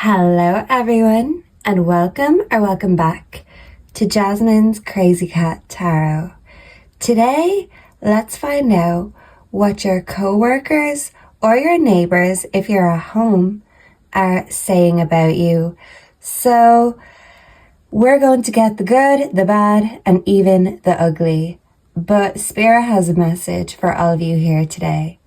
Hello everyone, and welcome back to Jasmine's Crazy Cat Tarot. Today, let's find out what your co-workers or your neighbors, if you're at home, are saying about you. So, we're going to get the good, the bad, and even the ugly. But Spirit has a message for all of you here today.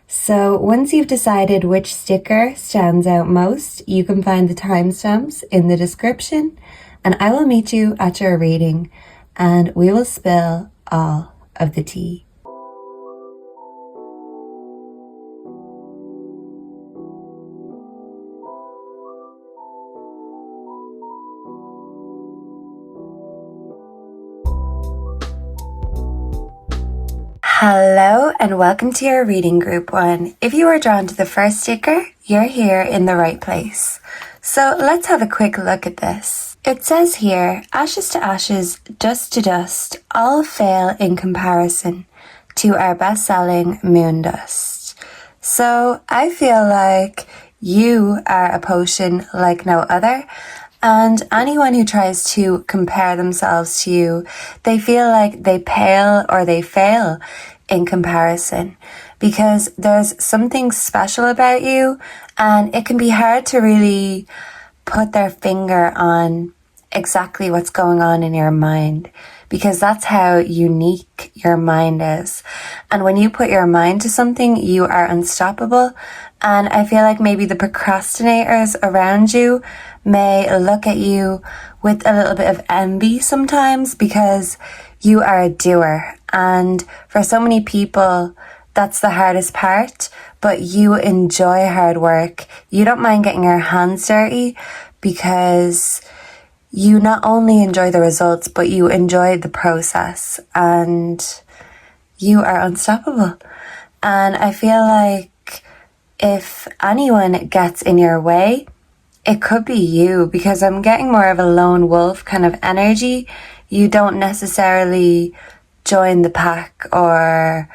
So once you've decided which sticker stands out most, you can find the timestamps in the description, and I will meet you at your reading and we will spill all of the tea. Hello and welcome to your reading group 1. If you are drawn to the first sticker, you're here in the right place. So let's have a quick look at this. It says here, ashes to ashes, dust to dust, all fail in comparison to our best-selling moon dust. So I feel like you are a potion like no other. And anyone who tries to compare themselves to you, they feel like they pale or they fail in comparison because there's something special about you and it can be hard to really put their finger on exactly what's going on in your mind because that's how unique your mind is. And when you put your mind to something, you are unstoppable. And I feel like maybe the procrastinators around you may look at you with a little bit of envy sometimes because you are a doer. And for so many people, that's the hardest part, but you enjoy hard work. You don't mind getting your hands dirty because you not only enjoy the results, but you enjoy the process and you are unstoppable. And I feel like if anyone gets in your way, it could be you because I'm getting more of a lone wolf kind of energy. You don't necessarily join the pack or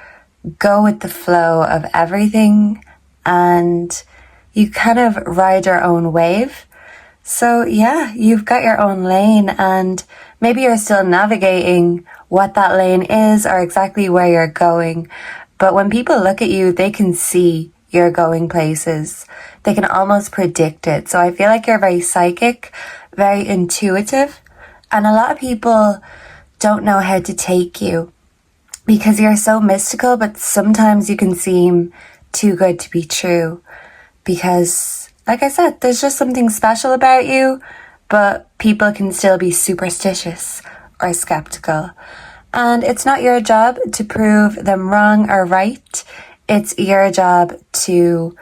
go with the flow of everything and you kind of ride your own wave. So yeah, you've got your own lane and maybe you're still navigating what that lane is or exactly where you're going. But when people look at you, they can see you're going places. They can almost predict it. So I feel like you're very psychic, very intuitive. And a lot of people don't know how to take you because you're so mystical, but sometimes you can seem too good to be true because, like I said, there's just something special about you, but people can still be superstitious or skeptical. And it's not your job to prove them wrong or right. It's your job to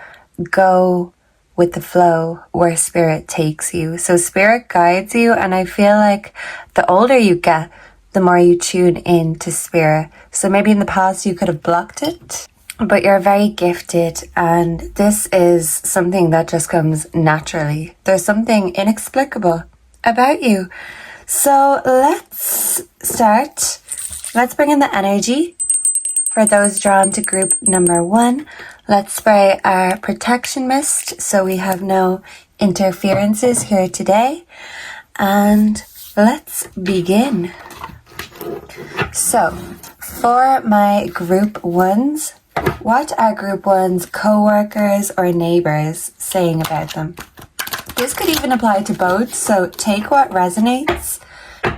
go with the flow where spirit takes you. So spirit guides you, and I feel like the older you get, the more you tune in to spirit. So maybe in the past you could have blocked it, but you're very gifted and this is something that just comes naturally. There's something inexplicable about you. So let's start. Let's bring in the energy. For those drawn to group number 1, let's spray our protection mist so we have no interferences here today. And let's begin. So, for my group 1s, what are group 1's co-workers or neighbors saying about them? This could even apply to both, so take what resonates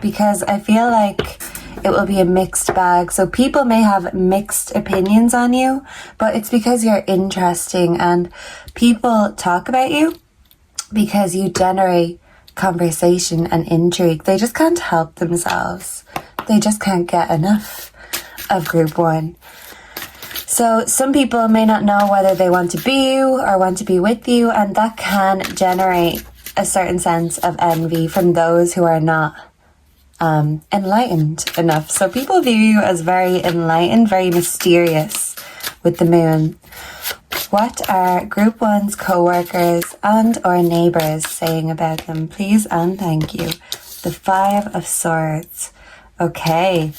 because I feel like it will be a mixed bag. So people may have mixed opinions on you, but it's because you're interesting and people talk about you because you generate conversation and intrigue. They just can't help themselves. They just can't get enough of group 1. So some people may not know whether they want to be you or want to be with you, and that can generate a certain sense of envy from those who are not enlightened enough. So people view you as very enlightened, very mysterious with the moon. What are group 1's co-workers and or neighbors saying about them? Please and thank you. The 5 of Swords. Okay.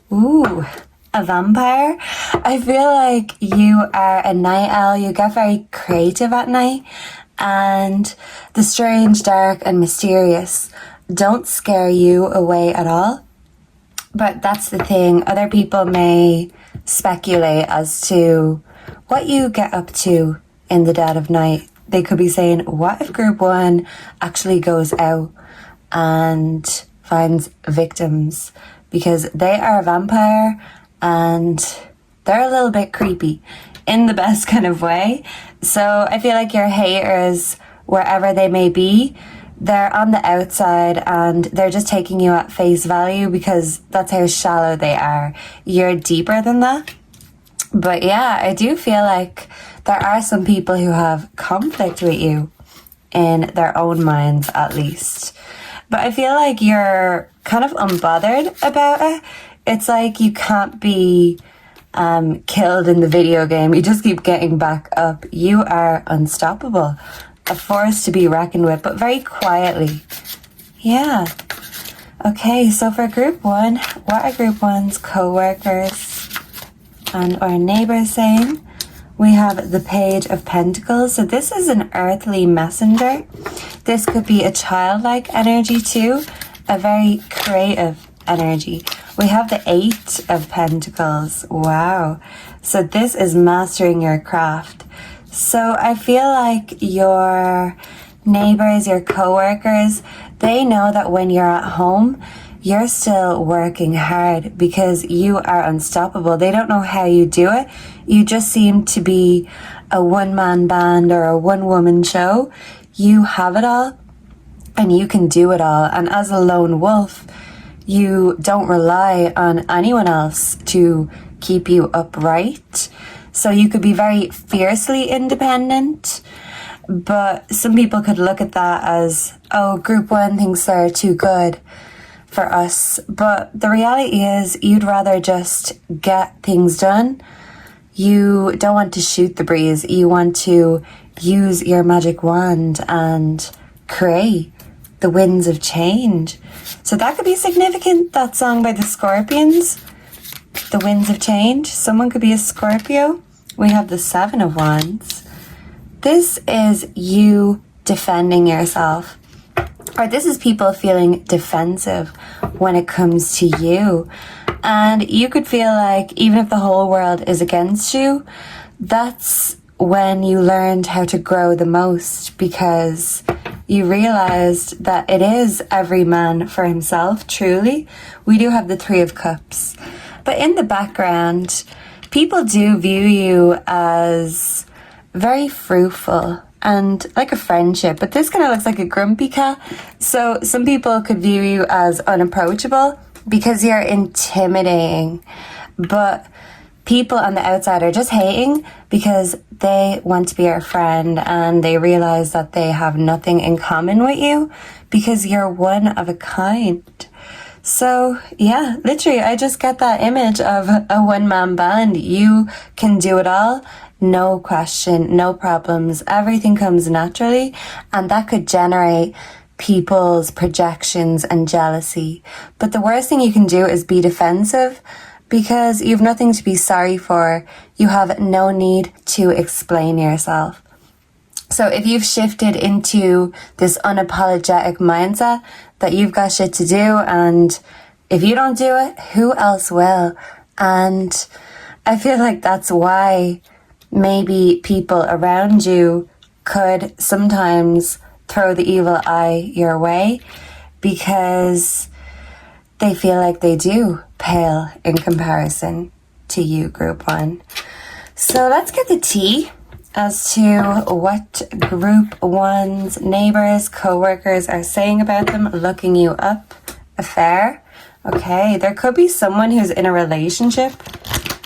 Ooh, a vampire. I feel like you are a night owl. You get very creative at night And the strange, dark, and mysterious don't scare you away at all. But that's the thing. Other people may speculate as to what you get up to in the dead of night. They could be saying, what if group one actually goes out and finds victims? Because they are a vampire and they're a little bit creepy in the best kind of way. So I feel like your haters, wherever they may be, they're on the outside and they're just taking you at face value because that's how shallow they are. You're deeper than that. But yeah, I do feel like there are some people who have conflict with you in their own minds, at least. But I feel like you're kind of unbothered about it. It's like you can't be killed in the video game. You just keep getting back up. You are unstoppable. A force to be reckoned with, but very quietly. Yeah. Okay, so for group one, what are group one's co-workers and or neighbors saying? We have the Page of Pentacles. So this is an earthly messenger. This could be a childlike energy too, a very creative energy. We have the Eight of Pentacles. Wow. So this is mastering your craft. So I feel like your neighbors, your co-workers, they know that when you're at home, you're still working hard because you are unstoppable. They don't know how you do it. You just seem to be a one-man band or a one-woman show. You have it all and you can do it all. And as a lone wolf, you don't rely on anyone else to keep you upright. So you could be very fiercely independent, but some people could look at that as, oh, group one thinks they're too good for us. But the reality is you'd rather just get things done. You don't want to shoot the breeze. You want to use your magic wand and create the winds of change. So that could be significant, that song by the Scorpions, The Winds of Change. Someone could be a Scorpio. We have the Seven of Wands. This is you defending yourself. Or this is people feeling defensive when it comes to you. And you could feel like even if the whole world is against you, that's when you learned how to grow the most, because you realized that it is every man for himself, truly. We do have the Three of Cups. But in the background, people do view you as very fruitful and like a friendship, but this kind of looks like a grumpy cat. So some people could view you as unapproachable because you're intimidating, but people on the outside are just hating because they want to be your friend and they realize that they have nothing in common with you because you're one of a kind. So yeah, literally, I just get that image of a one-man band. You can do it all, no question, no problems. Everything comes naturally, and that could generate people's projections and jealousy. But the worst thing you can do is be defensive because you have nothing to be sorry for. You have no need to explain yourself. So if you've shifted into this unapologetic mindset that you've got shit to do, and if you don't do it, who else will? And I feel like that's why maybe people around you could sometimes throw the evil eye your way, because they feel like they do pale in comparison to you, group one. So let's get the tea as to what group one's neighbors, co-workers are saying about them, looking you up. Affair. Okay, there could be someone who's in a relationship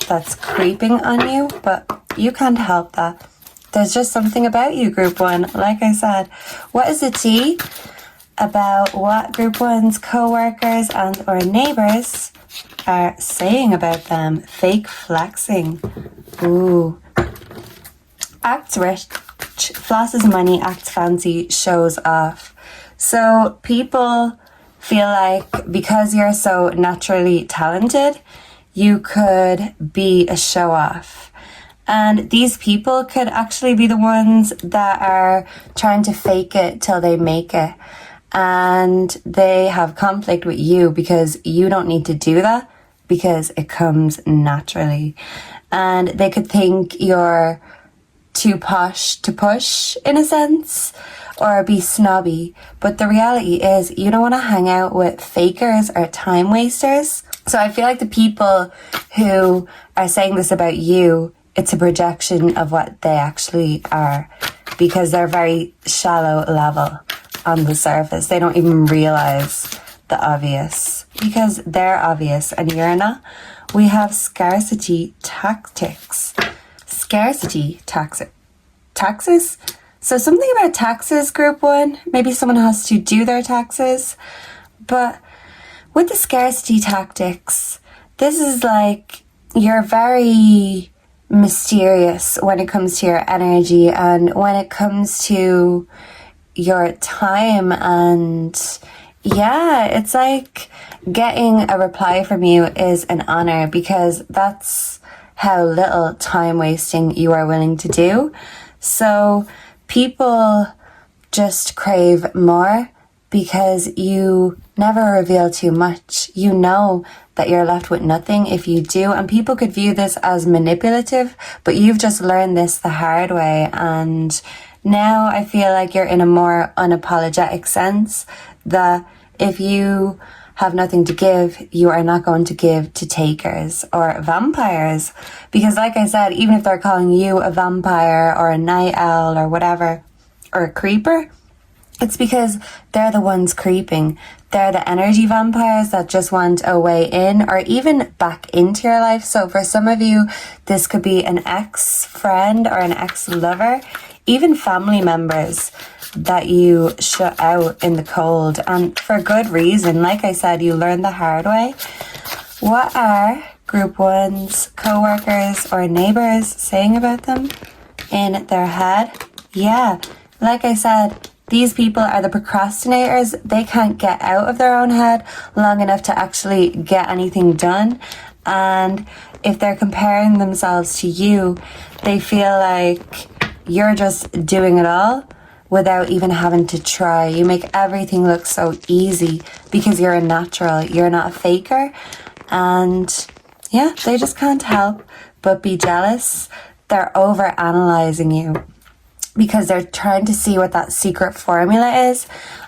that's creeping on you, but you can't help that. There's just something about you, group one. Like I said, what is the tea about what group one's co-workers and or neighbors are saying about them? Fake flexing. Ooh. Acts rich, flashes money, acts fancy, shows off. So people feel like because you're so naturally talented, you could be a show off. And these people could actually be the ones that are trying to fake it till they make it. And they have conflict with you because you don't need to do that, because it comes naturally. And they could think you're too posh to push, in a sense, or be snobby. But the reality is you don't want to hang out with fakers or time wasters. So I feel like the people who are saying this about you, it's a projection of what they actually are, because they're very shallow level on the surface. They don't even realize the obvious, because they're obvious and you're not. We have scarcity tactics. Scarcity taxes? So something about taxes, group 1. Maybe someone has to do their taxes. But with the scarcity tactics, this is like you're very mysterious when it comes to your energy and when it comes to your time. And yeah, it's like getting a reply from you is an honor, because that's how little time wasting you are willing to do. So people just crave more because you never reveal too much. You know that you're left with nothing if you do. And people could view this as manipulative, but you've just learned this the hard way. And now I feel like you're in a more unapologetic sense that if you have nothing to give, you are not going to give to takers or vampires. Because like I said, even if they're calling you a vampire or a night owl or whatever, or a creeper, it's because they're the ones creeping. They're the energy vampires that just want a way in or even back into your life. So for some of you, this could be an ex-friend or an ex-lover, even family members that you shut out in the cold, and for good reason. Like I said, you learn the hard way. What are group 1's co-workers or neighbours saying about them in their head? Yeah, like I said, these people are the procrastinators. They can't get out of their own head long enough to actually get anything done. And if they're comparing themselves to you, they feel like you're just doing it all without even having to try. You make everything look so easy because you're a natural. You're not a faker. And yeah, they just can't help but be jealous. They're over analyzing you because they're trying to see what that secret formula is.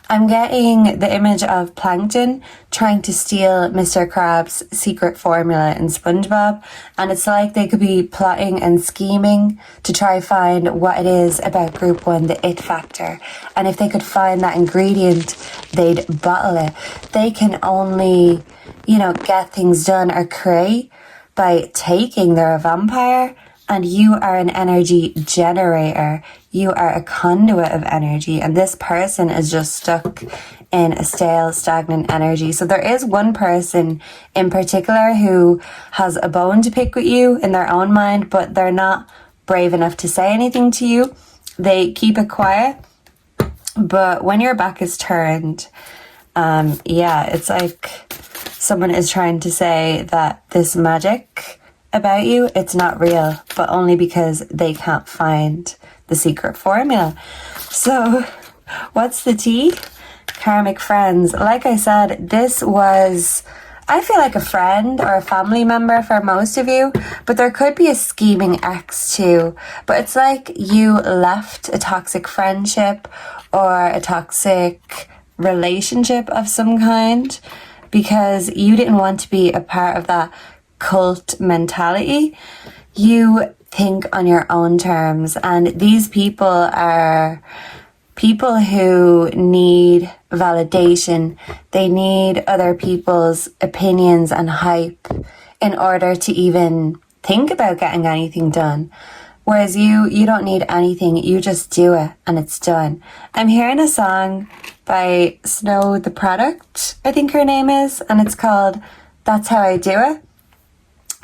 I'm getting the image of Plankton trying to steal Mr. Krabs' secret formula in SpongeBob, and it's like they could be plotting and scheming to try find what it is about group 1, the it factor. And if they could find that ingredient, they'd bottle it. They can only, get things done or create by taking. They're a vampire. And you are an energy generator. You are a conduit of energy. And this person is just stuck in a stale, stagnant energy. So there is one person in particular who has a bone to pick with you in their own mind, but they're not brave enough to say anything to you. They keep it quiet. But when your back is turned, it's like someone is trying to say that this magic about you, it's not real, but only because they can't find the secret formula. So what's the tea? Karmic friends. Like I said, this was, I feel like, a friend or a family member for most of you, but there could be a scheming ex too. But it's like you left a toxic friendship or a toxic relationship of some kind because you didn't want to be a part of that cult mentality. You think on your own terms, and these people are people who need validation. They need other people's opinions and hype in order to even think about getting anything done. Whereas you don't need anything, you just do it and it's done. I'm hearing a song by Snow the Product, I think her name is, and it's called That's How I Do It.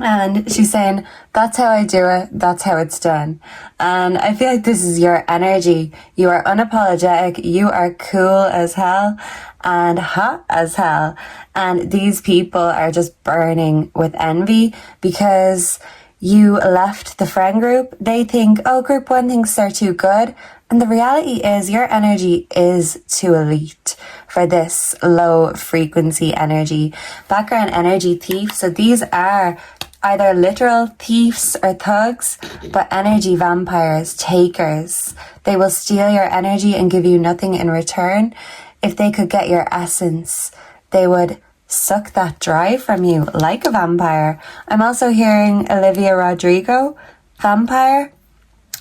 And she's saying, that's how I do it, that's how it's done. And I feel like this is your energy. You are unapologetic, you are cool as hell and hot as hell. And these people are just burning with envy because you left the friend group, they think, oh, group one thinks they're too good. And the reality is your energy is too elite for this low frequency energy. Background energy thief. So these are either literal thieves or thugs, but energy vampires, takers. They will steal your energy and give you nothing in return. If they could get your essence, they would suck that dry from you like a vampire. I'm also hearing Olivia Rodrigo, vampire.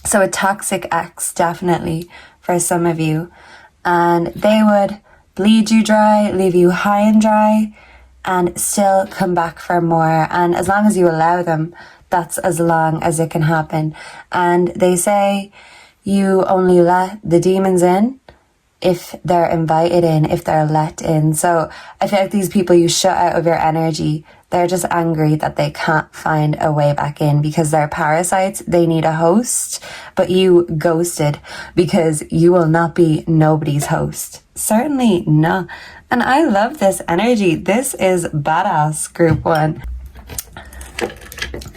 So a toxic ex, definitely, for some of you. And they would bleed you dry, leave you high and dry, and still come back for more. And as long as you allow them, that's as long as it can happen. And they say you only let the demons in if they're invited in, if they're let in. So I feel like these people you shut out of your energy, they're just angry that they can't find a way back in because they're parasites. They need a host, but you ghosted because you will not be nobody's host. Certainly not. And I love this energy. This is badass, group one.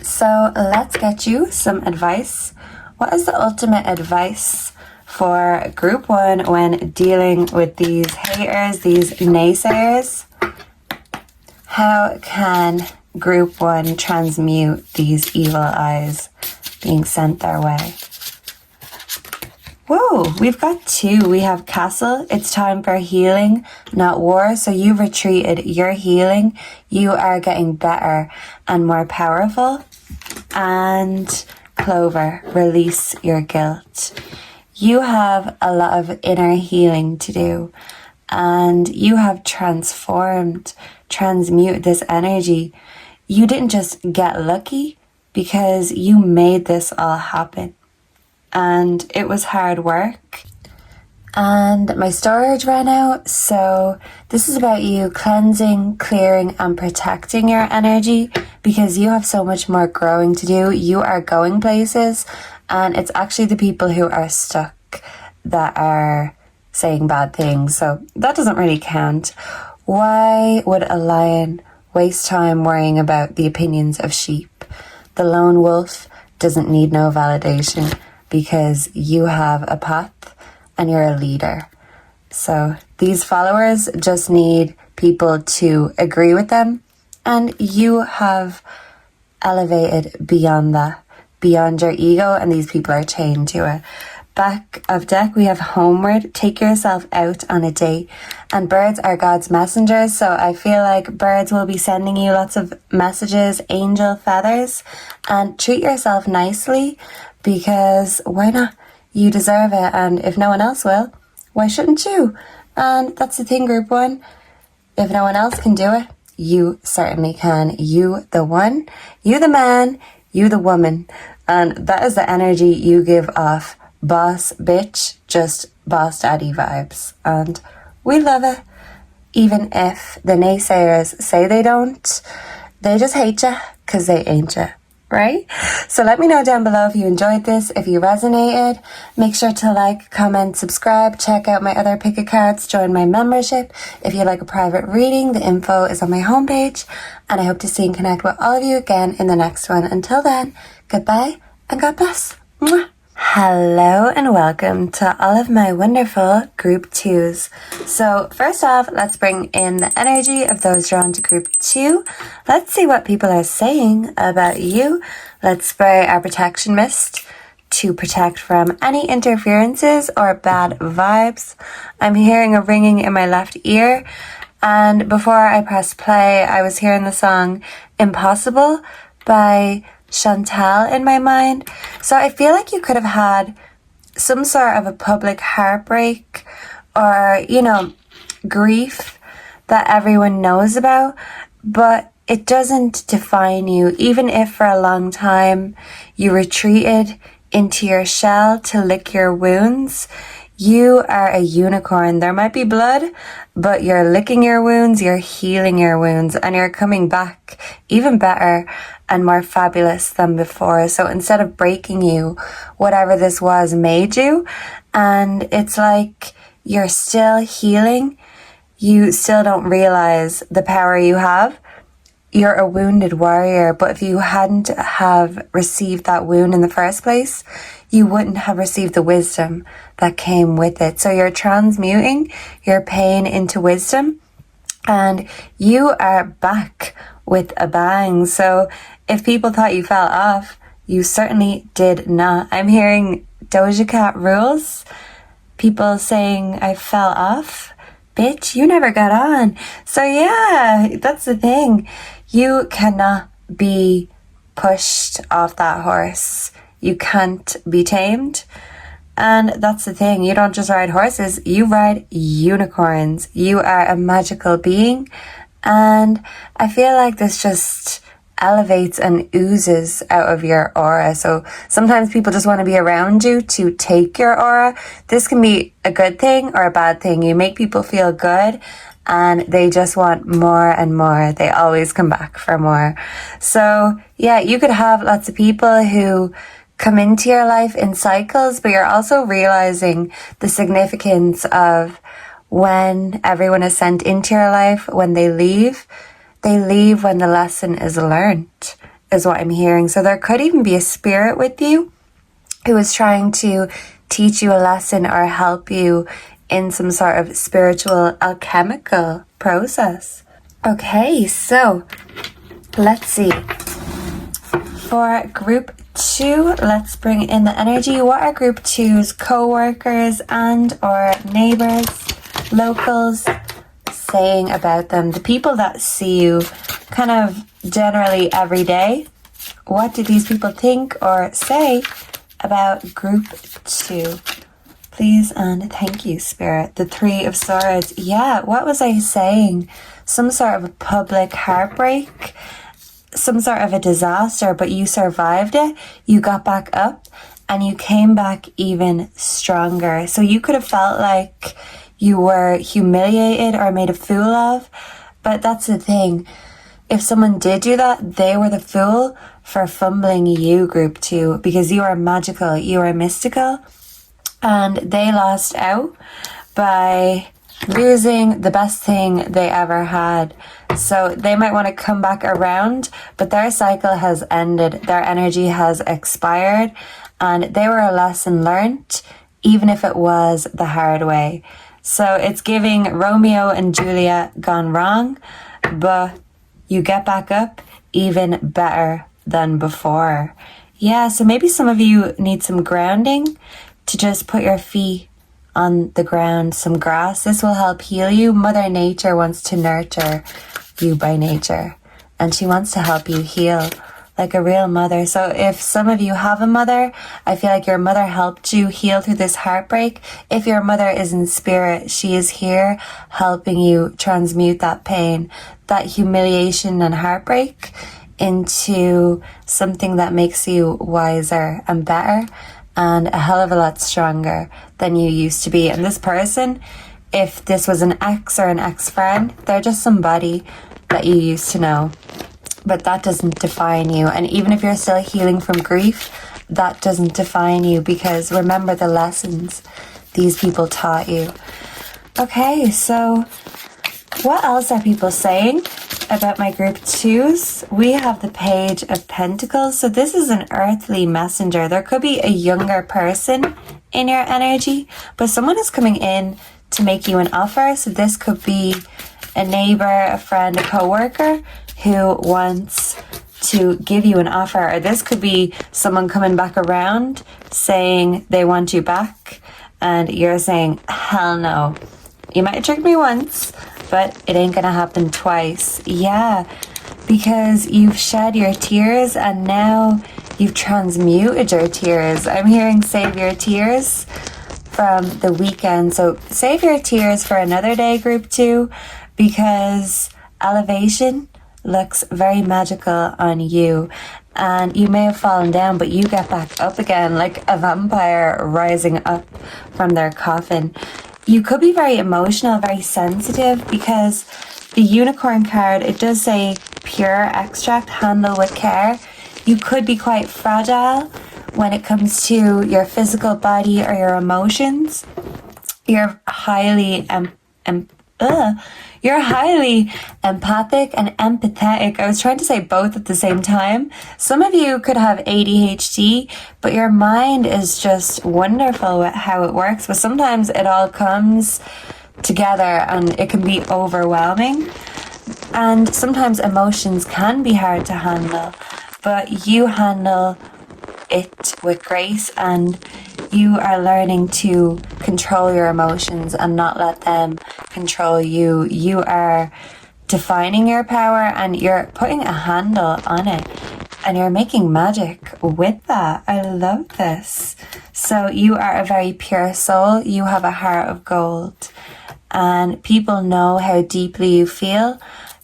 So let's get you some advice. What is the ultimate advice for group one when dealing with these haters, these naysayers? How can group one transmute these evil eyes being sent their way? Whoa, we've got two. We have castle. It's time for healing, not war. So you retreated. You're healing. You are getting better and more powerful. And clover, release your guilt. You have a lot of inner healing to do, and you have transmute this energy. You didn't just get lucky because you made this all happen, and it was hard work. And my storage ran out, so this is about you cleansing, clearing, and protecting your energy because you have so much more growing to do. You are going places, and it's actually the people who are stuck that are saying bad things, so that doesn't really count. Why would a lion waste time worrying about the opinions of sheep? The lone wolf doesn't need no validation because you have a path and you're a leader. So these followers just need people to agree with them, and you have elevated beyond that, beyond your ego, and these people are chained to it. Back of deck, we have homeward. Take yourself out on a date. And birds are God's messengers, so I feel like birds will be sending you lots of messages, angel feathers, and treat yourself nicely because why not? You deserve it, and if no one else will, why shouldn't you? And that's the thing, group one. If no one else can do it, you certainly can. You the one, you the man, you the woman. And that is the energy you give off. Boss bitch, just boss daddy vibes. And we love it. Even if the naysayers say they don't, they just hate you because they ain't you. Right? So let me know down below if you enjoyed this, if you resonated. Make sure to like, comment, subscribe, check out my other pick-a-cards, join my membership. If you'd like a private reading, the info is on my homepage. And I hope to see and connect with all of you again in the next one. Until then, goodbye and God bless. Mwah. Hello and welcome to all of my wonderful group twos. So first off, let's bring in the energy of those drawn to group two. Let's see what people are saying about you. Let's spray our protection mist to protect from any interferences or bad vibes. I'm hearing a ringing in my left ear, and before I press play, I was hearing the song Impossible by Chantal in my mind. So I feel like you could have had some sort of a public heartbreak or, grief that everyone knows about, but it doesn't define you. Even if for a long time you retreated into your shell to lick your wounds, you are a unicorn. There might be blood, but you're licking your wounds, you're healing your wounds, and you're coming back even better and more fabulous than before. So instead of breaking you, whatever this was made you, and it's like you're still healing. You still don't realize the power you have, you're a wounded warrior, but if you hadn't have received that wound in the first place, you wouldn't have received the wisdom that came with it. So you're transmuting your pain into wisdom, and you are back with a bang. So if people thought you fell off, you certainly did not. I'm hearing Doja Cat rules. People saying I fell off. Bitch, you never got on. So yeah, that's the thing. You cannot be pushed off that horse. You can't be tamed. And that's the thing. You don't just ride horses, you ride unicorns. You are a magical being. And I feel like this just elevates and oozes out of your aura. So sometimes people just want to be around you to take your aura. This can be a good thing or a bad thing. You make people feel good and they just want more and more. They always come back for more. So yeah, you could have lots of people who come into your life in cycles, but you're also realizing the significance of when everyone is sent into your life, when they leave when the lesson is learned, is what I'm hearing. So there could even be a spirit with you who is trying to teach you a lesson or help you in some sort of spiritual alchemical process. Okay, so let's see. For group 2, let's bring in the energy. What are group 2's co-workers and or neighbors, locals saying about them? The people that see you kind of generally every day. What do these people think or say about group 2? Please and thank you, Spirit. The 3 of Swords. Yeah, what was I saying? Some sort of a public heartbreak, some sort of a disaster, but you survived it. You got back up and you came back even stronger. So you could have felt like you were humiliated or made a fool of, but that's the thing. If someone did do that, they were the fool for fumbling you, group 2, because you are magical, you are mystical, and they lost out by losing the best thing they ever had. So they might want to come back around, but their cycle has ended, their energy has expired, and they were a lesson learned, even if it was the hard way. So it's giving Romeo and Juliet gone wrong, but you get back up even better than before. Yeah, so maybe some of you need some grounding, to just put your feet on the ground, some grass. This will help heal you. Mother Nature wants to nurture you by nature, and she wants to help you heal like a real mother. So if some of you have a mother, I feel like your mother helped you heal through this heartbreak. If your mother is in spirit, she is here helping you transmute that pain, that humiliation and heartbreak into something that makes you wiser and better and a hell of a lot stronger than you used to be. And this person, if this was an ex or an ex-friend, they're just somebody that you used to know. But that doesn't define you. And even if you're still healing from grief, that doesn't define you, because remember the lessons these people taught you. Okay, so what else are people saying about my group 2s? We have the Page of Pentacles. So this is an earthly messenger. There could be a younger person in your energy, but someone is coming in to make you an offer. So this could be a neighbor, a friend, a co-worker who wants to give you an offer. Or this could be someone coming back around saying they want you back, and you're saying, hell no. You might have tricked me once, but it ain't gonna happen twice. Yeah, because you've shed your tears and now you've transmuted your tears. I'm hearing save your tears from the weekend. So save your tears for another day, group 2, because elevation looks very magical on you. And you may have fallen down, but you get back up again like a vampire rising up from their coffin. You could be very emotional, very sensitive, because the unicorn card, it does say pure extract, handle with care. You could be quite fragile when it comes to your physical body or your emotions. You're highly You're highly empathic and empathetic. I was trying to say both at the same time. Some of you could have ADHD, but your mind is just wonderful with how it works. But sometimes it all comes together and it can be overwhelming. And sometimes emotions can be hard to handle, but you handle it with grace, and you are learning to control your emotions and not let them control you. You are defining your power and you're putting a handle on it, and you're making magic with that. I love this. So you are a very pure soul. You have a heart of gold, and people know how deeply you feel,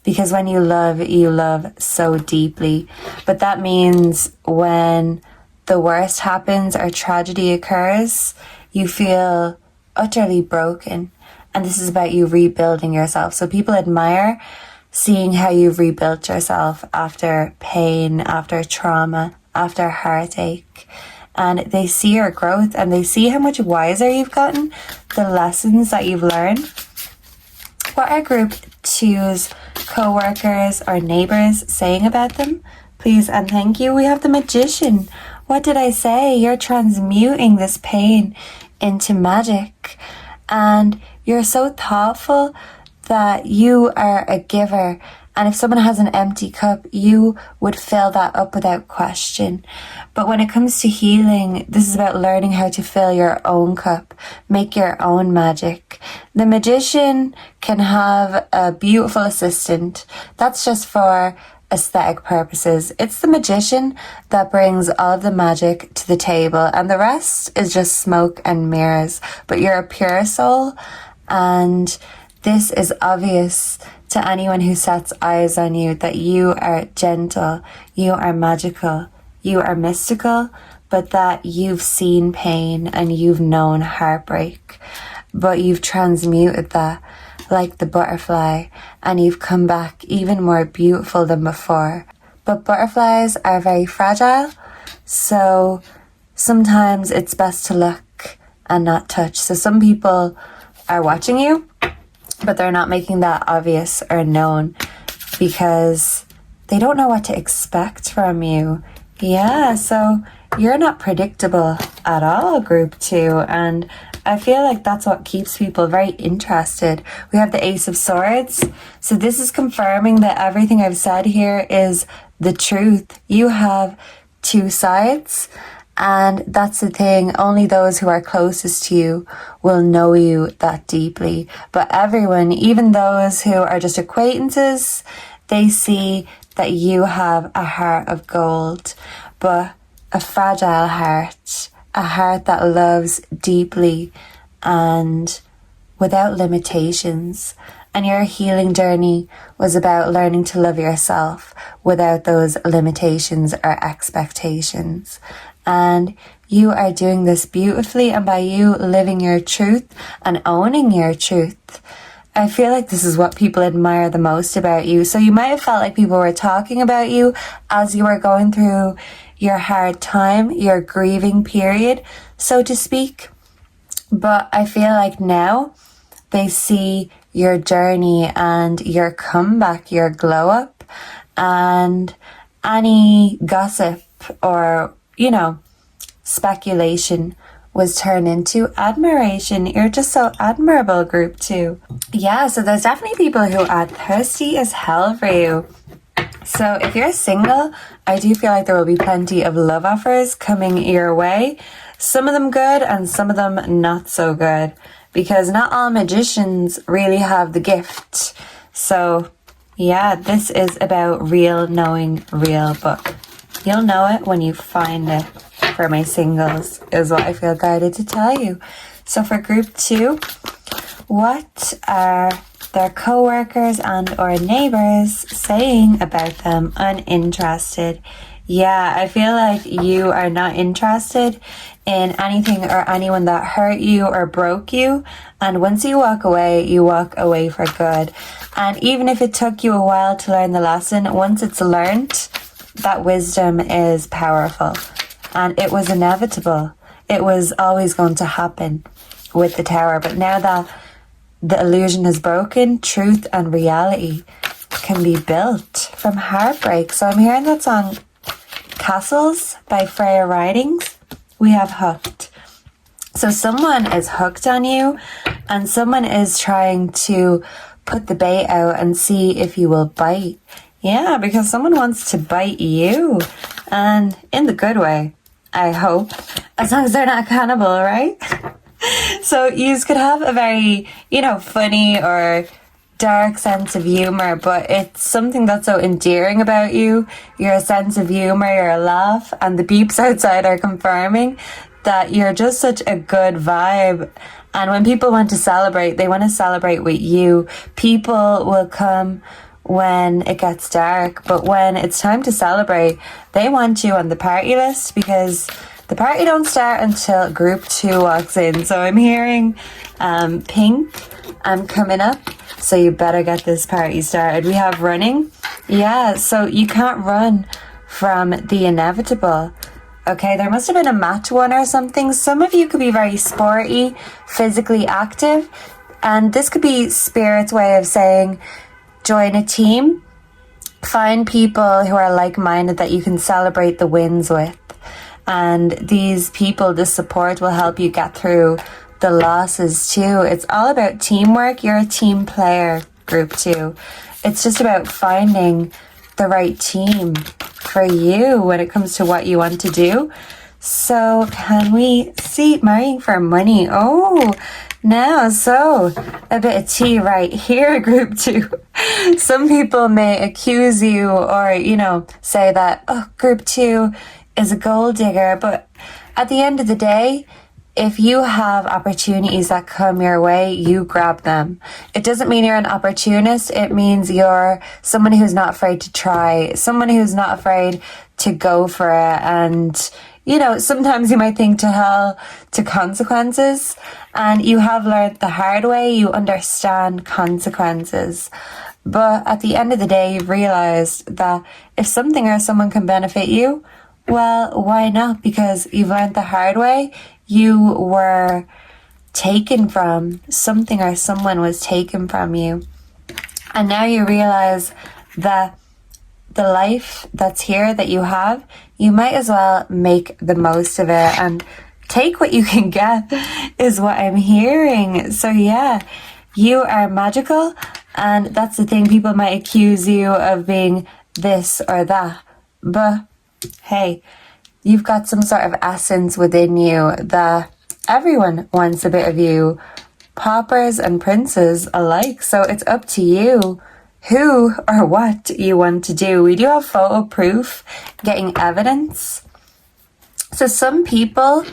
because when you love so deeply. But that means when the worst happens or tragedy occurs, you feel utterly broken. And this is about you rebuilding yourself. So people admire seeing how you've rebuilt yourself after pain, after trauma, after heartache. And they see your growth and they see how much wiser you've gotten, the lessons that you've learned. What are group 2's co-workers or neighbours saying about them? Please and thank you. We have the Magician. What did I say? You're transmuting this pain into magic. And you're so thoughtful that you are a giver. And if someone has an empty cup, you would fill that up without question. But when it comes to healing, this is about learning how to fill your own cup, make your own magic. The Magician can have a beautiful assistant. That's just for aesthetic purposes. It's the Magician that brings all of the magic to the table, and the rest is just smoke and mirrors. But you're a pure soul, and this is obvious to anyone who sets eyes on you, that you are gentle, you are magical, you are mystical, but that you've seen pain and you've known heartbreak, but you've transmuted that like the butterfly, and you've come back even more beautiful than before. But butterflies are very fragile, so sometimes it's best to look and not touch. So some people are watching you, but they're not making that obvious or known because they don't know what to expect from you. Yeah, so you're not predictable at all, group 2, and I feel like that's what keeps people very interested. We have the Ace of Swords. So this is confirming that everything I've said here is the truth. You have two sides, and that's the thing. Only those who are closest to you will know you that deeply. But everyone, even those who are just acquaintances, they see that you have a heart of gold, but a fragile heart. A heart that loves deeply and without limitations. And your healing journey was about learning to love yourself without those limitations or expectations. And you are doing this beautifully, and by you living your truth and owning your truth, I feel like this is what people admire the most about you. So you might have felt like people were talking about you as you were going through your hard time, your grieving period, so to speak. But I feel like now they see your journey and your comeback, your glow up, and any gossip or, speculation was turned into admiration. You're just so admirable, group 2. Yeah, so there's definitely people who are thirsty as hell for you. So if you're single, I do feel like there will be plenty of love offers coming your way. Some of them good and some of them not so good, because not all magicians really have the gift. So yeah, this is about real knowing real, but you'll know it when you find it. For my singles is what I feel guided to tell you. So for group 2, what are their co-workers and or neighbors saying about them? Uninterested. Yeah, I feel like you are not interested in anything or anyone that hurt you or broke you. And once you walk away for good. And even if it took you a while to learn the lesson, once it's learned, that wisdom is powerful. And it was inevitable. It was always going to happen with the Tower. But now that the illusion is broken, truth and reality can be built from heartbreak. So I'm hearing that song Castles by Freya Ridings. We have hooked. So someone is hooked on you, and someone is trying to put the bait out and see if you will bite. Yeah, because someone wants to bite you, and in the good way, I hope, as long as they're not a cannibal, right? So you could have a very, funny or dark sense of humor, but it's something that's so endearing about you, your sense of humor, your laugh, and the beeps outside are confirming that you're just such a good vibe. And when people want to celebrate, they want to celebrate with you. People will come when it gets dark, but when it's time to celebrate, they want you on the party list, because the party don't start until group 2 walks in. So I'm hearing pink coming up, so you better get this party started. We have running. Yeah, so you can't run from the inevitable. Okay, there must have been a match won or something. Some of you could be very sporty, physically active, and this could be Spirit's way of saying, join a team, find people who are like-minded that you can celebrate the wins with. And these people, this support will help you get through the losses too. It's all about teamwork. You're a team player, group 2. It's just about finding the right team for you when it comes to what you want to do. So can we see marrying for money? Oh, now, so a bit of tea right here, group 2. Some people may accuse you or, say that, group 2 is a gold digger. But at the end of the day, if you have opportunities that come your way, you grab them. It doesn't mean you're an opportunist. It means you're someone who's not afraid to try, someone who's not afraid to go for it. And, sometimes you might think to hell to consequences, and you have learned the hard way. You understand consequences. But at the end of the day, you've realized that if something or someone can benefit you, well, why not? Because you've learned the hard way. You were taken from, something or someone was taken from you. And now you realize that the life that's here that you have, you might as well make the most of it and take what you can get, is what I'm hearing. So yeah, you are magical, and that's the thing. People might accuse you of being this or that, but hey, you've got some sort of essence within you that everyone wants a bit of you, paupers and princes alike. So it's up to you who or what you want to do. We do have photo proof, getting evidence. So some people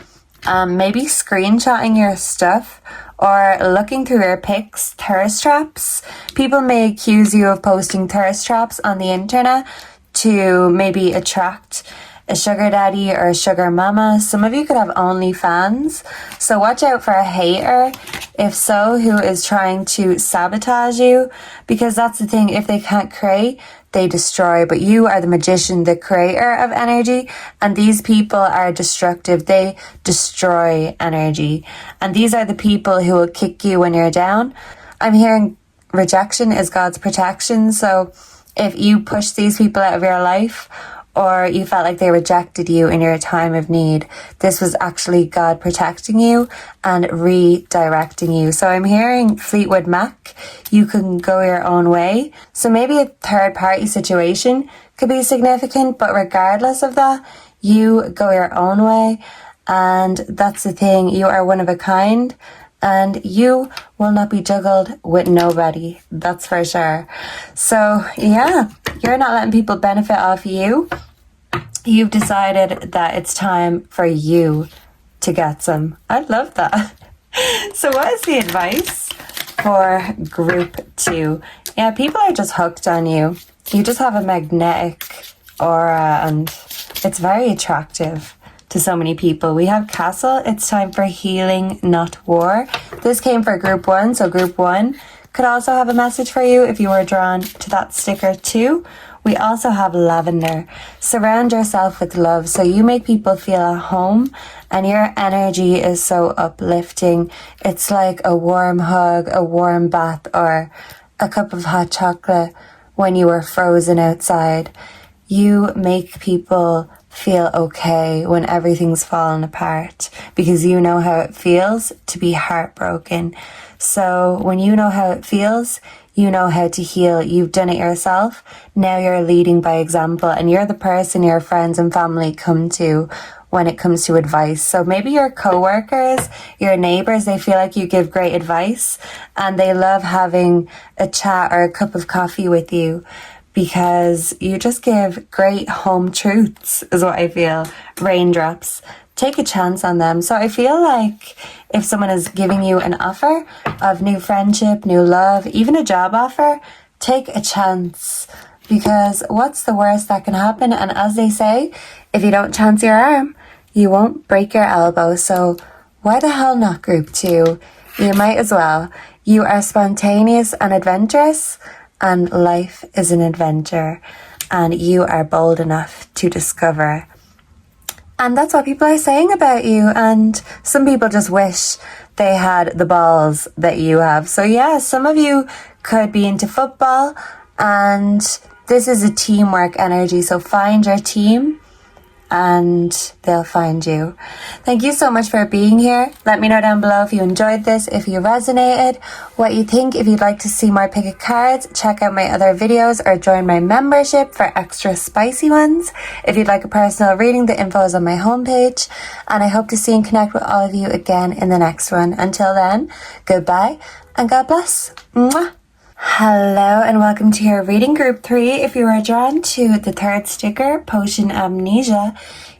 maybe screenshotting your stuff or looking through your pics, thirst traps. People may accuse you of posting thirst traps on the internet to maybe attract a sugar daddy or a sugar mama. Some of you could have OnlyFans, so watch out for a hater, if so, who is trying to sabotage you, because that's the thing. If they can't create, they destroy. But you are the magician, the creator of energy, and these people are destructive. They destroy energy, and these are the people who will kick you when you're down. I'm hearing rejection is God's protection. So if you push these people out of your life, or you felt like they rejected you in your time of need, this was actually God protecting you and redirecting you. So I'm hearing Fleetwood Mac, you can go your own way. So maybe a third party situation could be significant, but regardless of that, you go your own way. And that's the thing, you are one of a kind, and you will not be juggled with nobody. That's for sure. So yeah, you're not letting people benefit off you. You've decided that it's time for you to get some. I love that. So what is the advice for group 2? Yeah, people are just hooked on you. You just have a magnetic aura, and it's very attractive to so many people. We have Castle. It's time for healing, not war. This came for group 1, so group 1 could also have a message for you if you were drawn to that sticker too. we also have lavender. Surround yourself with love so you make people feel at home, and your energy is so uplifting. It's like a warm hug, a warm bath, or a cup of hot chocolate when you were frozen outside. You make people feel okay when everything's fallen apart, because you know how it feels to be heartbroken. So when you know how it feels, you know how to heal. You've done it yourself. Now you're leading by example, and you're the person your friends and family come to when it comes to advice. So maybe your co-workers, your neighbours, they feel like you give great advice and they love having a chat or a cup of coffee with you, because you just give great home truths, is what I feel. Raindrops. Take a chance on them. So I feel like if someone is giving you an offer of new friendship, new love, even a job offer, take a chance, because what's the worst that can happen? And as they say, if you don't chance your arm, you won't break your elbow. So why the hell not group 2? You might as well. You are spontaneous and adventurous, and life is an adventure, and you are bold enough to discover. And that's what people are saying about you, and some people just wish they had the balls that you have. So yeah, some of you could be into football, and this is a teamwork energy, so find your team and they'll find you. Thank you so much for being here. Let me know down below if you enjoyed this, if you resonated, what you think. If you'd like to see more pick a cards, check out my other videos or join my membership for extra spicy ones. If you'd like a personal reading, the info is on my homepage, and I hope to see and connect with all of you again in the next one. Until then, goodbye and God bless. Mwah. Hello and welcome to your reading group 3. If you are drawn to the third sticker, Potion Amnesia,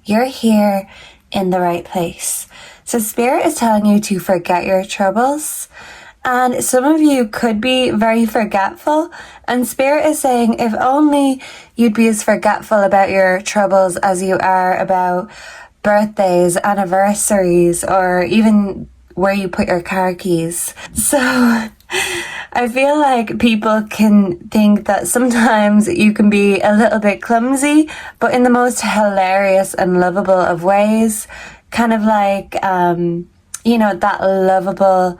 you're here in the right place. So Spirit is telling you to forget your troubles, and some of you could be very forgetful, and Spirit is saying if only you'd be as forgetful about your troubles as you are about birthdays, anniversaries, or even where you put your car keys. So I feel like people can think that sometimes you can be a little bit clumsy, but in the most hilarious and lovable of ways. Kind of like, that lovable,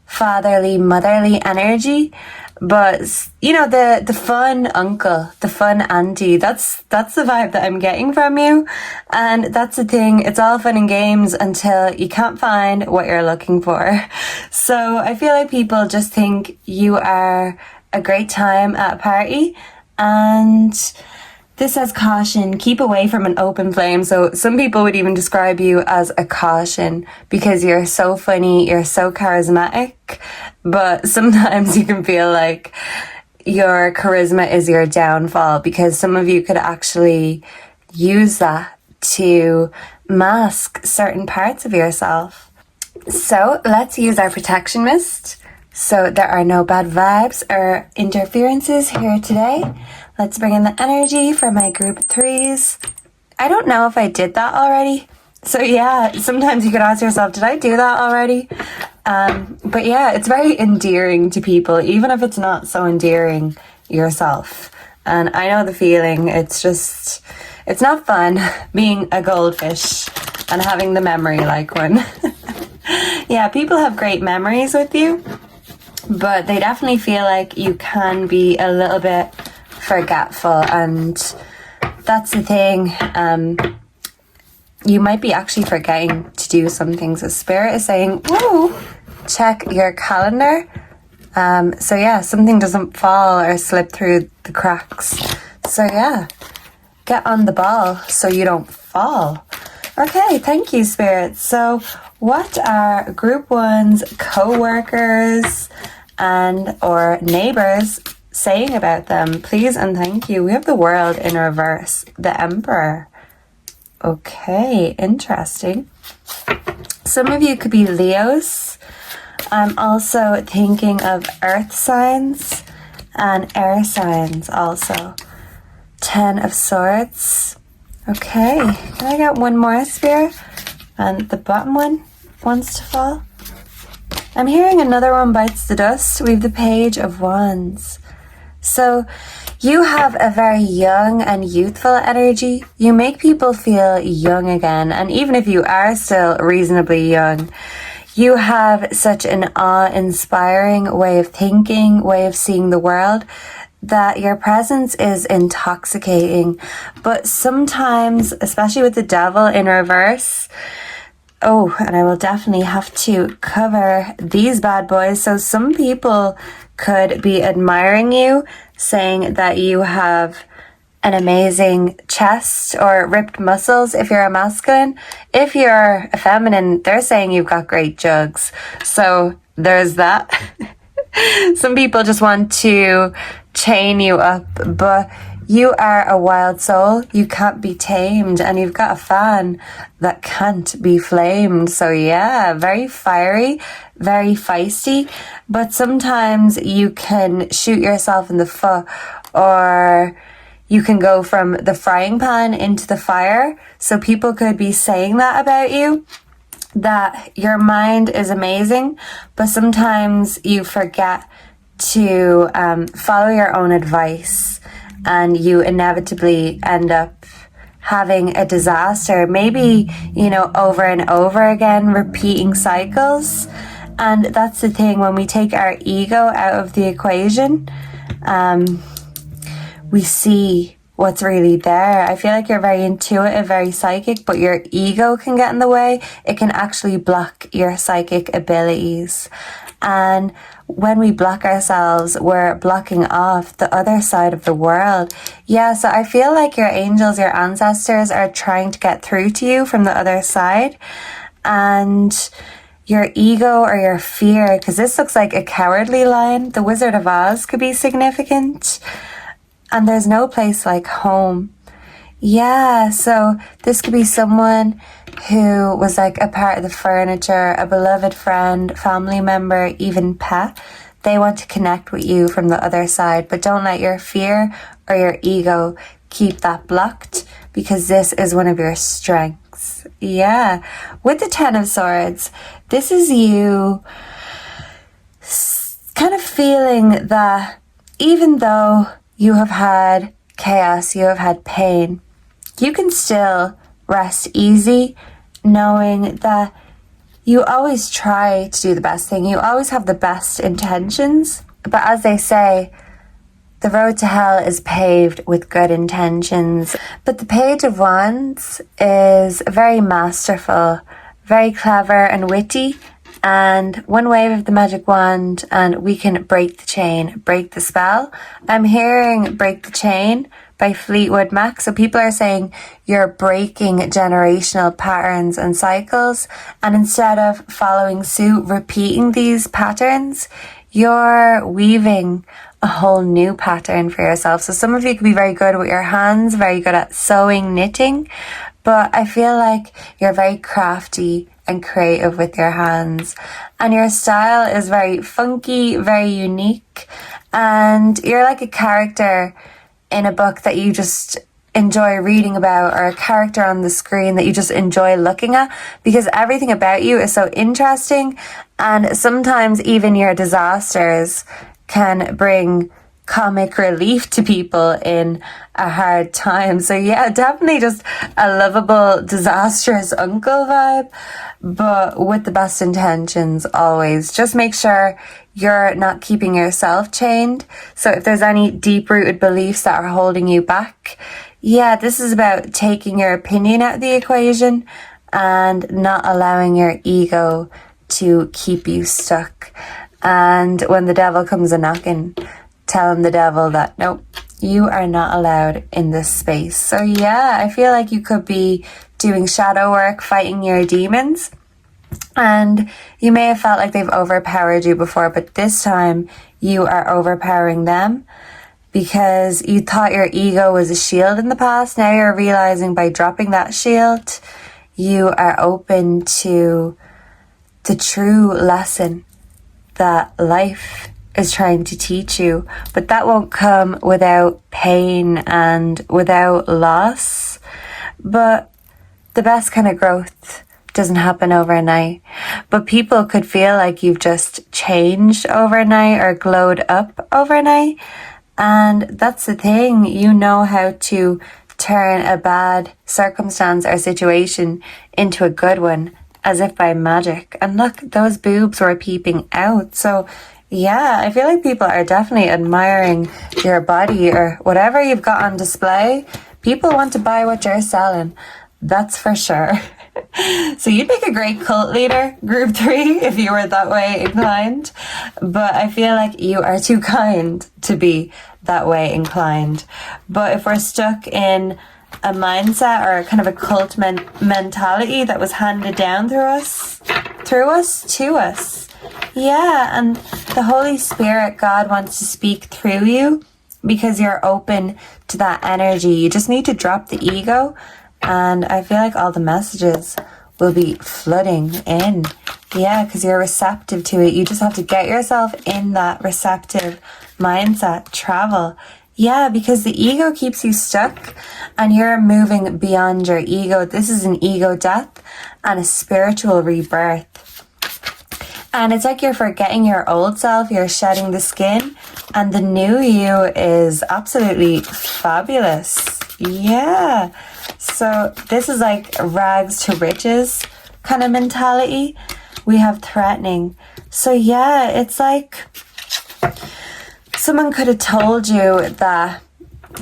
fatherly, motherly energy. But, the fun uncle, the fun auntie, that's the vibe that I'm getting from you. And that's the thing, it's all fun and games until you can't find what you're looking for. So I feel like people just think you are a great time at a party, and this says caution, keep away from an open flame. So some people would even describe you as a caution because you're so funny, you're so charismatic, but sometimes you can feel like your charisma is your downfall, because some of you could actually use that to mask certain parts of yourself. So let's use our protection mist so there are no bad vibes or interferences here today. Let's bring in the energy for my group 3s. I don't know if I did that already. So yeah, sometimes you could ask yourself, did I do that already? But yeah, it's very endearing to people, even if it's not so endearing yourself. And I know the feeling. It's not fun being a goldfish and having the memory like one. Yeah, people have great memories with you, but they definitely feel like you can be a little bit forgetful, and that's the thing. You might be actually forgetting to do some things. So Spirit is saying, whoa, check your calendar. So yeah, something doesn't fall or slip through the cracks. So yeah, get on the ball so you don't fall. Okay, thank you, Spirit. So what are group 1's co-workers and or neighbours saying about them? Please and thank you. We have the World in reverse, the Emperor. Okay, interesting. Some of you could be Leos. I'm also thinking of earth signs and air signs also. 10 of Swords. Okay, can I get one more, Spirit? And the bottom one wants to fall. I'm hearing another one bites the dust. We have the Page of Wands. So you have a very young and youthful energy. You make people feel young again. And even if you are still reasonably young, you have such an awe-inspiring way of thinking, way of seeing the world, that your presence is intoxicating. But sometimes, especially with the devil in reverse, and I will definitely have to cover these bad boys. So some people could be admiring you, saying that you have an amazing chest or ripped muscles if you're a masculine. If you're a feminine, they're saying you've got great jugs. So there's that. Some people just want to chain you up, but you are a wild soul. You can't be tamed, and you've got a fan that can't be flamed. So yeah, very fiery, very feisty, but sometimes you can shoot yourself in the foot, or you can go from the frying pan into the fire. So people could be saying that about you, that your mind is amazing, but sometimes you forget to follow your own advice, and you inevitably end up having a disaster, maybe, over and over again, repeating cycles. And that's the thing, when we take our ego out of the equation, we see what's really there. I feel like you're very intuitive, very psychic, but your ego can get in the way. It can actually block your psychic abilities. And when we block ourselves, we're blocking off the other side of the world. Yeah, so I feel like your angels, your ancestors are trying to get through to you from the other side. And your ego or your fear, because this looks like a cowardly lion. The Wizard of Oz could be significant. And there's no place like home. Yeah, so this could be someone who was like a part of the furniture, a beloved friend, family member, even pet. They want to connect with you from the other side, but don't let your fear or your ego keep that blocked, because this is one of your strengths. Yeah, with the Ten of Swords, this is you kind of feeling that even though you have had chaos, you have had pain, you can still rest easy, knowing that you always try to do the best thing. You always have the best intentions. But as they say, the road to hell is paved with good intentions. But the Page of Wands is very masterful, very clever and witty. And one wave of the magic wand and we can break the chain, break the spell. I'm hearing Break the Chain by Fleetwood Mac. So people are saying you're breaking generational patterns and cycles. And instead of following suit, repeating these patterns, you're weaving a whole new pattern for yourself. So some of you could be very good with your hands, very good at sewing, knitting. But I feel like you're very crafty and creative with your hands. And your style is very funky, very unique. And you're like a character in a book that you just enjoy reading about, or a character on the screen that you just enjoy looking at, because everything about you is so interesting. And sometimes even your disasters can bring comic relief to people in a hard time. So yeah, definitely just a lovable, disastrous uncle vibe, but with the best intentions always. Just make sure you're not keeping yourself chained. So if there's any deep-rooted beliefs that are holding you back, yeah, this is about taking your opinion out of the equation and not allowing your ego to keep you stuck. And when the devil comes a knocking, telling the devil that, nope, you are not allowed in this space. So yeah, I feel like you could be doing shadow work, fighting your demons. And you may have felt like they've overpowered you before, but this time you are overpowering them, because you thought your ego was a shield in the past. Now you're realizing by dropping that shield, you are open to the true lesson that life is trying to teach you. But that won't come without pain and without loss. But the best kind of growth doesn't happen overnight. But people could feel like you've just changed overnight or glowed up overnight. And that's the thing, you know how to turn a bad circumstance or situation into a good one, as if by magic. And look, those boobs were peeping out. So yeah, I feel like people are definitely admiring your body or whatever you've got on display. People want to buy what you're selling. That's for sure. So you'd make a great cult leader, group 3, if you were that way inclined. But I feel like you are too kind to be that way inclined. But if we're stuck in a mindset or kind of a cult mentality that was handed down to us, to us. Yeah, and the Holy Spirit, God, wants to speak through you because you're open to that energy. You just need to drop the ego, and I feel like all the messages will be flooding in. Yeah, because you're receptive to it. You just have to get yourself in that receptive mindset, travel. Yeah, because the ego keeps you stuck and you're moving beyond your ego. This is an ego death and a spiritual rebirth. And it's like you're forgetting your old self, you're shedding the skin, and the new you is absolutely fabulous. Yeah. So this is like rags to riches kind of mentality. We have threatening. So yeah, it's like someone could have told you that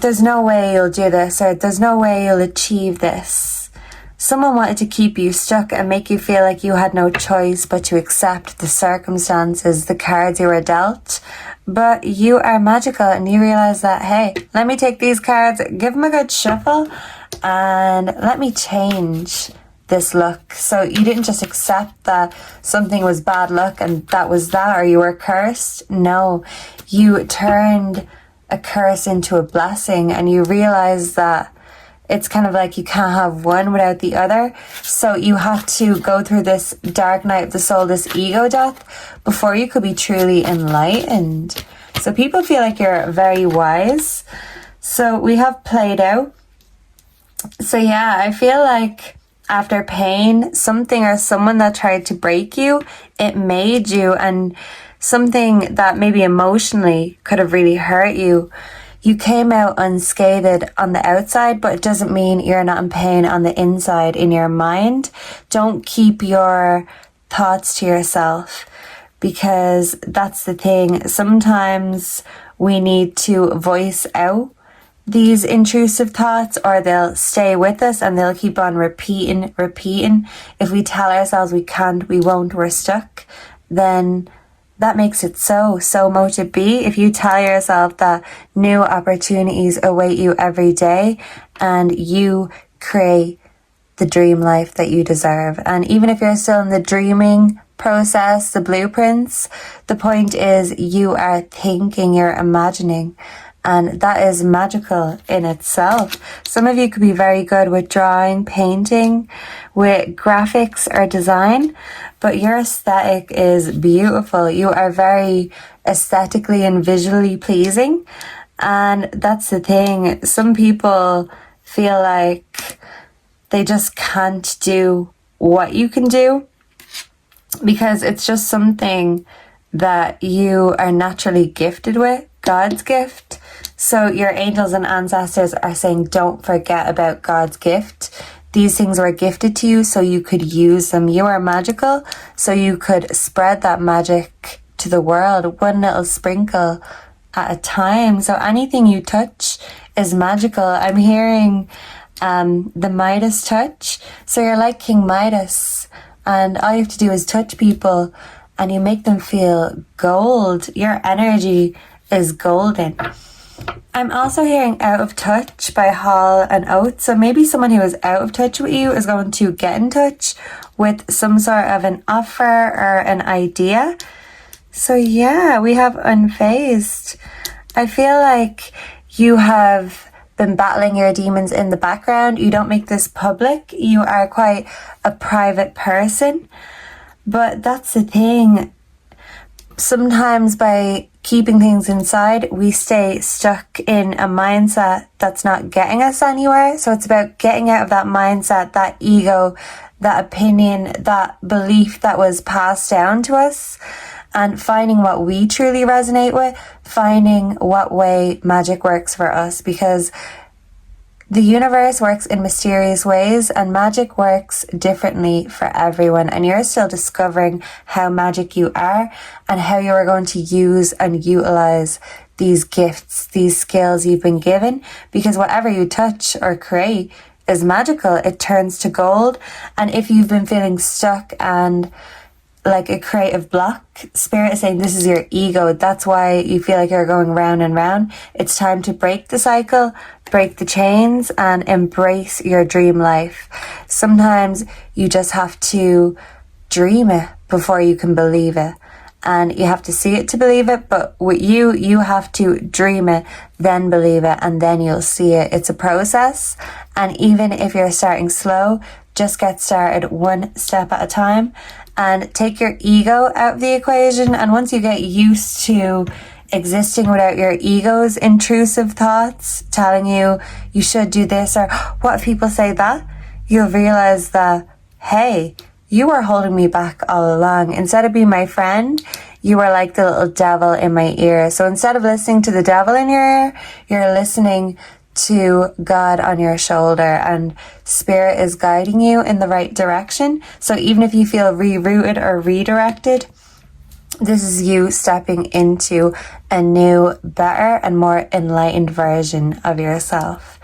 there's no way you'll do this, or there's no way you'll achieve this. Someone wanted to keep you stuck and make you feel like you had no choice but to accept the circumstances, the cards you were dealt. But you are magical and you realize that, hey, let me take these cards, give them a good shuffle, and let me change this luck. So you didn't just accept that something was bad luck and that was that, or you were cursed. No, you turned a curse into a blessing, and you realized that it's kind of like you can't have one without the other. So you have to go through this dark night of the soul, this ego death, before you could be truly enlightened. So people feel like you're very wise. So we have played out. So yeah, I feel like after pain, something or someone that tried to break you, it made you, and something that maybe emotionally could have really hurt you. You came out unscathed on the outside, but it doesn't mean you're not in pain on the inside in your mind. Don't keep your thoughts to yourself, because that's the thing. Sometimes we need to voice out these intrusive thoughts, or they'll stay with us and they'll keep on repeating. If we tell ourselves we can't, we won't, we're stuck, then that makes it so mote it be. If you tell yourself that new opportunities await you every day and you create the dream life that you deserve. And even if you're still in the dreaming process, the blueprints, the point is you are thinking, you're imagining. And that is magical in itself. Some of you could be very good with drawing, painting, with graphics or design, but your aesthetic is beautiful. You are very aesthetically and visually pleasing. And that's the thing. Some people feel like they just can't do what you can do because it's just something that you are naturally gifted with, God's gift. So your angels and ancestors are saying, don't forget about God's gift. These things were gifted to you so you could use them. You are magical, so you could spread that magic to the world, one little sprinkle at a time. So anything you touch is magical. I'm hearing the Midas touch. So you're like King Midas, and all you have to do is touch people and you make them feel gold. Your energy is golden. I'm also hearing out of touch by Hall and Oates. So maybe someone who is out of touch with you is going to get in touch with some sort of an offer or an idea. So yeah, we have unfazed. I feel like you have been battling your demons in the background. You don't make this public. You are quite a private person. But that's the thing. Sometimes by keeping things inside, we stay stuck in a mindset that's not getting us anywhere. So it's about getting out of that mindset, that ego, that opinion, that belief that was passed down to us. and finding what we truly resonate with, finding what way magic works for us, because the universe works in mysterious ways and magic works differently for everyone, and you're still discovering how magic you are and how you are going to use and utilize these gifts, these skills you've been given, because whatever you touch or create is magical. It turns to gold. And if you've been feeling stuck and like a creative block, Spirit is saying this is your ego. That's why you feel like you're going round and round. It's time to break the cycle, break the chains, and embrace your dream life. Sometimes you just have to dream it before you can believe it. And you have to see it to believe it, but with you have to dream it, then believe it, and then you'll see it. It's a process, and even if you're starting slow, just get started one step at a time, and take your ego out of the equation. And once you get used to existing without your ego's intrusive thoughts telling you you should do this, or what if people say that, you'll realize that, hey, you were holding me back all along. Instead of being my friend, you were like the little devil in my ear. So instead of listening to the devil in your ear, you're listening to God on your shoulder, and Spirit is guiding you in the right direction. So even if you feel rerouted or redirected, this is you stepping into a new, better and more enlightened version of yourself.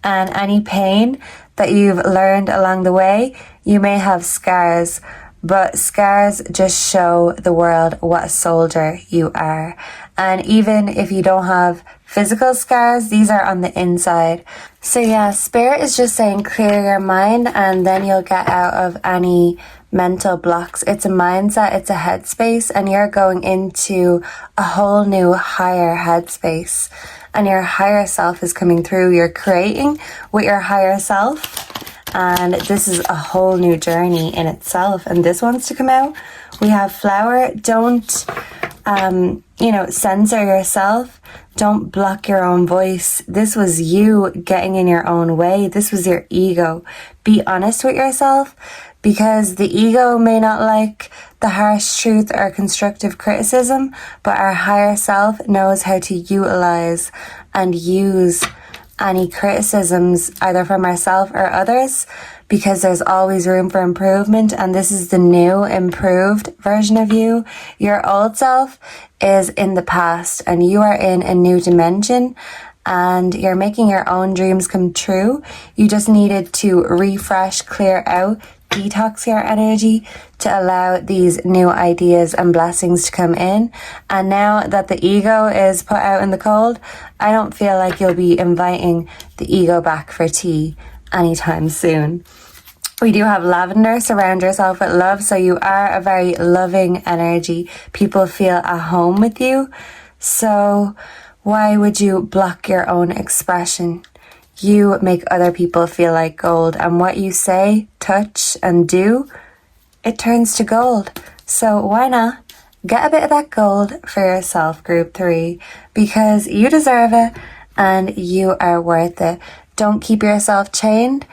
And any pain that you've learned along the way, you may have scars, but scars just show the world what a soldier you are. And even if you don't have physical scars, these are on the inside. So yeah, Spirit is just saying clear your mind, and then you'll get out of any mental blocks. It's a mindset, it's a headspace, and you're going into a whole new higher headspace. And your higher self is coming through. You're creating with your higher self. And this is a whole new journey in itself. And this wants to come out. We have flower. Don't, censor yourself. Don't block your own voice. This was you getting in your own way. This was your ego. Be honest with yourself, because the ego may not like the harsh truth or constructive criticism, but our higher self knows how to utilize and use any criticisms either from ourselves or others, because there's always room for improvement, and this is the new improved version of you. Your old self is in the past and you are in a new dimension, and you're making your own dreams come true. You just needed to refresh, clear out, detox your energy to allow these new ideas and blessings to come in. And now that the ego is put out in the cold, I don't feel like you'll be inviting the ego back for tea anytime soon. We do have lavender. Surround yourself with love. So you are a very loving energy. People feel at home with you. So why would you block your own expression? You make other people feel like gold, and what you say, touch, and do, it turns to gold. So why not get a bit of that gold for yourself, Group 3, because you deserve it and you are worth it. Don't keep yourself chained,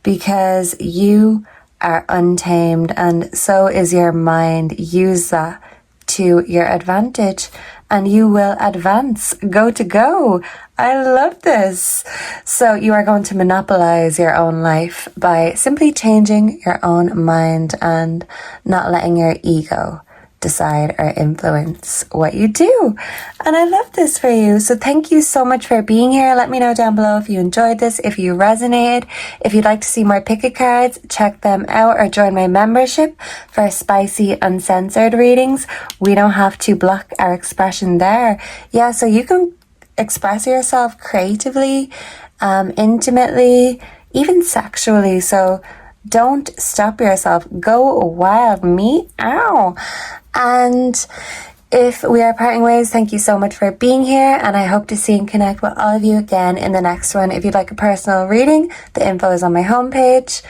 because you are untamed, and so is your mind. Use that to your advantage, and you will advance. Go to go. I love this. So you are going to monopolize your own life by simply changing your own mind and not letting your ego decide or influence what you do. And I love this for you. So thank you so much for being here. Let me know down below if you enjoyed this, if you resonated. If you'd like to see more pick-a-cards, check them out or join my membership for spicy uncensored readings. We don't have to block our expression there. Yeah, so you can express yourself creatively, intimately, even sexually. So don't stop yourself. Go wild. Meow. And if we are parting ways, thank you so much for being here, and I hope to see and connect with all of you again in the next one. If you'd like a personal reading, the info is on my homepage,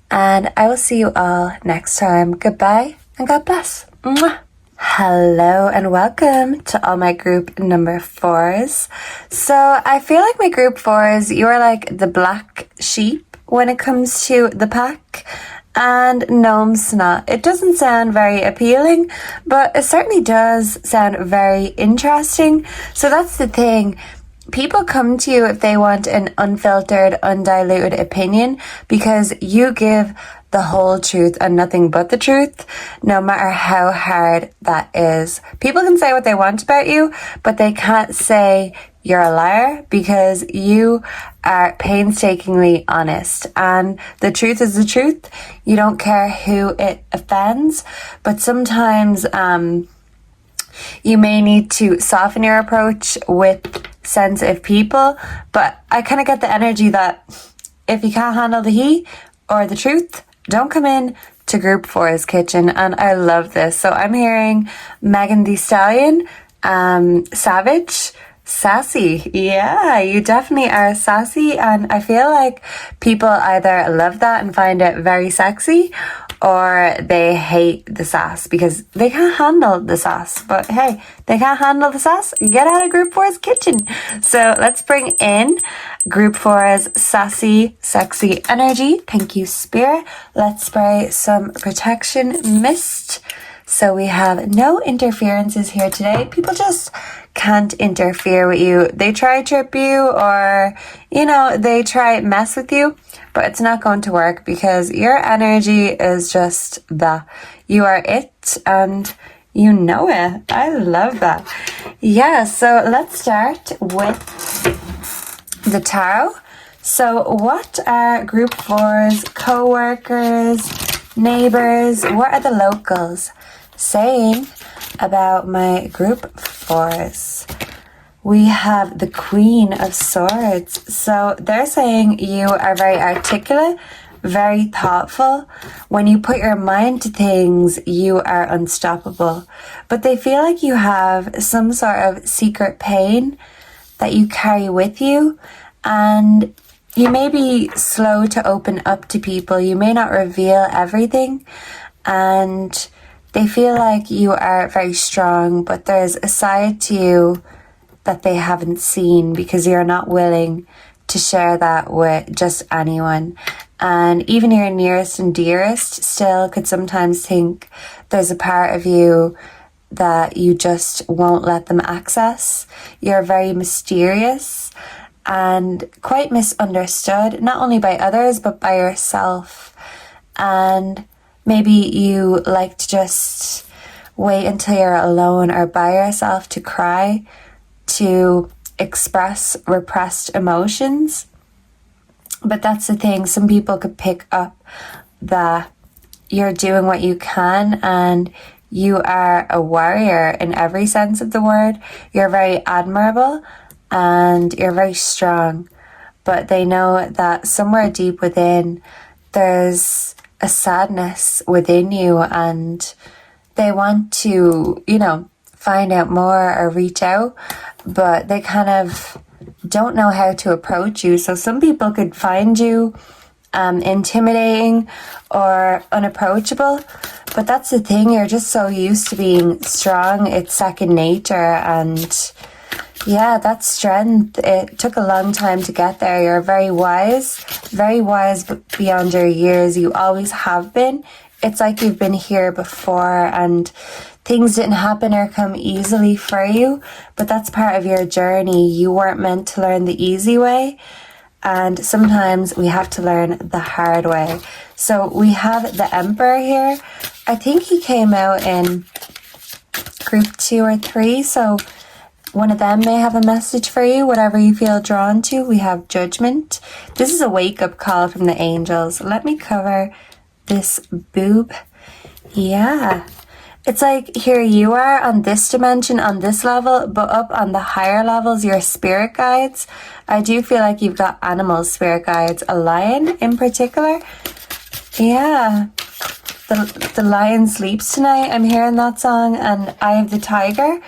and I will see you all next time. Goodbye and God bless. Mwah. Hello and welcome to all my group number 4s. So I feel like my group 4s, you are like the black sheep when it comes to the pack, and gnome snot. It doesn't sound very appealing, but it certainly does sound very interesting. So that's the thing. People come to you if they want an unfiltered, undiluted opinion because you give the whole truth and nothing but the truth, no matter how hard that is. People can say what they want about you, but they can't say you're a liar because you are painstakingly honest. And the truth is the truth. You don't care who it offends, but sometimes you may need to soften your approach with sensitive people. But I kind of get the energy that if you can't handle the heat or the truth, don't come in to Group 4's kitchen. And I love this. So I'm hearing Megan Thee Stallion, savage, sassy. Yeah, you definitely are sassy. And I feel like people either love that and find it very sexy, or they hate the sass because they can't handle the sass. But hey, they can't handle the sass, get out of Group 4's kitchen. So let's bring in Group 4's sassy, sexy energy. Thank you, Spirit. Let's spray some protection mist. So we have no interferences here today. People just can't interfere with you. They try trip you, or, they try mess with you, but it's not going to work because your energy is just you are it, and you know it. I love that. Yeah, so let's start with the tarot. So what are Group 4's co-workers, neighbours, what are the locals saying about my Group 4s? We have the Queen of Swords. So they're saying you are very articulate, very thoughtful. When you put your mind to things, you are unstoppable. But they feel like you have some sort of secret pain that you carry with you, and you may be slow to open up to people. You may not reveal everything, and they feel like you are very strong, but there's a side to you that they haven't seen because you're not willing to share that with just anyone. And even your nearest and dearest still could sometimes think there's a part of you that you just won't let them access. You're very mysterious and quite misunderstood, not only by others, but by yourself. And maybe you like to just wait until you're alone or by yourself to cry, to express repressed emotions. But that's the thing, some people could pick up that you're doing what you can and you are a warrior in every sense of the word. You're very admirable and you're very strong. But they know that somewhere deep within, there's a sadness within you, and they want to, find out more or reach out, but they kind of don't know how to approach you. So some people could find you intimidating or unapproachable, but that's the thing, you're just so used to being strong, it's second nature. And yeah, that's strength. It took a long time to get there. You're very wise beyond your years. You always have been. It's like you've been here before, and things didn't happen or come easily for you, but that's part of your journey. You weren't meant to learn the easy way, and sometimes we have to learn the hard way. So we have the Emperor here. I think he came out in Group 2 or 3, so one of them may have a message for you, whatever you feel drawn to. We have Judgment. This is a wake-up call from the angels. Let me cover this boob. Yeah. It's like here you are on this dimension, on this level, but up on the higher levels, your spirit guides. I do feel like you've got animal spirit guides. A lion in particular. Yeah. The lion sleeps tonight. I'm hearing that song. And Eye of the Tiger.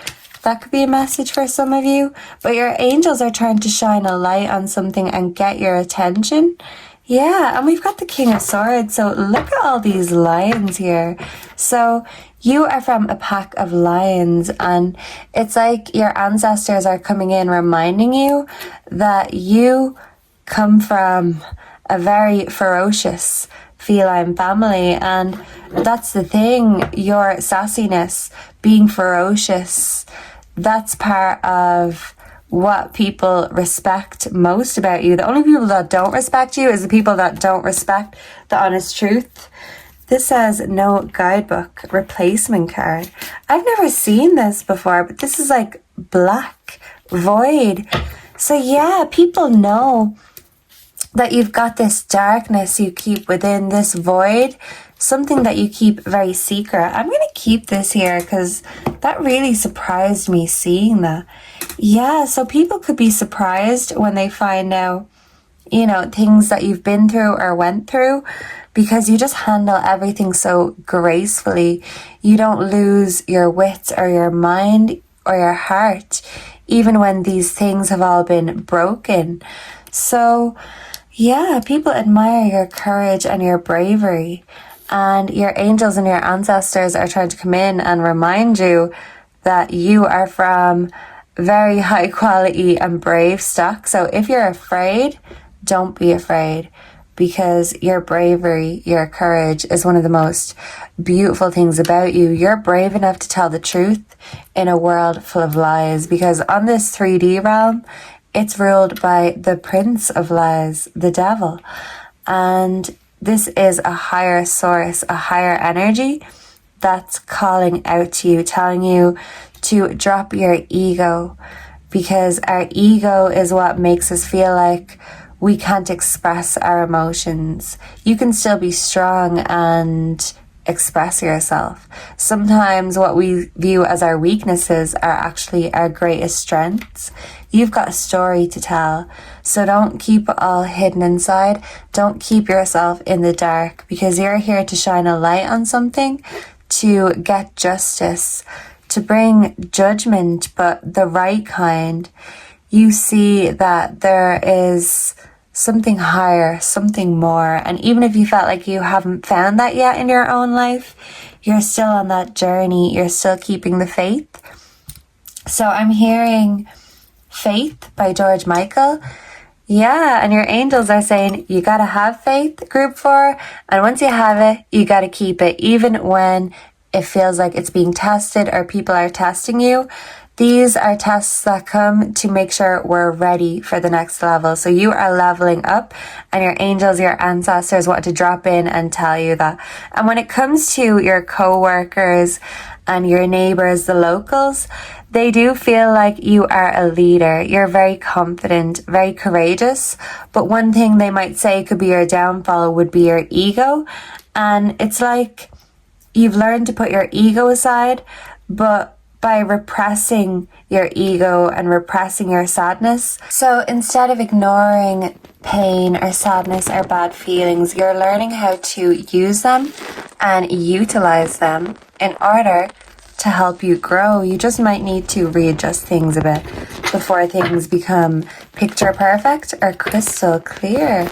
That could be a message for some of you. But your angels are trying to shine a light on something and get your attention. Yeah, and we've got the King of Swords. So look at all these lions here. So you are from a pack of lions, and it's like your ancestors are coming in reminding you that you come from a very ferocious feline family. And that's the thing, your sassiness, being ferocious, that's part of what people respect most about you. The only people that don't respect you is the people that don't respect the honest truth. This says no guidebook, replacement card. I've never seen this before, but this is like black, void. So yeah, people know that you've got this darkness you keep within, this void, something that you keep very secret. I'm going to keep this here because that really surprised me seeing that. Yeah, so people could be surprised when they find out, you know, things that you've been through or went through, because you just handle everything so gracefully. You don't lose your wits or your mind or your heart, even when these things have all been broken. So yeah, people admire your courage and your bravery, and your angels and your ancestors are trying to come in and remind you that you are from very high quality and brave stock. So if you're afraid, don't be afraid, because your bravery, your courage is one of the most beautiful things about you. You're brave enough to tell the truth in a world full of lies, because on this 3D realm, it's ruled by the prince of lies, the devil. And this is a higher source, a higher energy that's calling out to you, telling you to drop your ego, because our ego is what makes us feel like we can't express our emotions. You can still be strong and express yourself. Sometimes what we view as our weaknesses are actually our greatest strengths. You've got a story to tell, so don't keep it all hidden inside. Don't keep yourself in the dark, because you're here to shine a light on something, to get justice, to bring judgment, but the right kind. You see that there is something higher, something more. And even if you felt like you haven't found that yet in your own life, you're still on that journey. You're still keeping the faith. So I'm hearing Faith by George Michael. Yeah, and your angels are saying you gotta have faith, group 4. And once you have it, you gotta keep it, even when it feels like it's being tested or people are testing you. These are tests that come to make sure we're ready for the next level. So you are leveling up, and your angels, your ancestors want to drop in and tell you that. And when it comes to your co-workers and your neighbors, the locals, they do feel like you are a leader. You're very confident, very courageous. But one thing they might say could be your downfall would be your ego. And it's like you've learned to put your ego aside, but by repressing your ego and repressing your sadness. So instead of ignoring pain or sadness or bad feelings, you're learning how to use them and utilize them in order to help you grow. You just might need to readjust things a bit before things become picture perfect or crystal clear.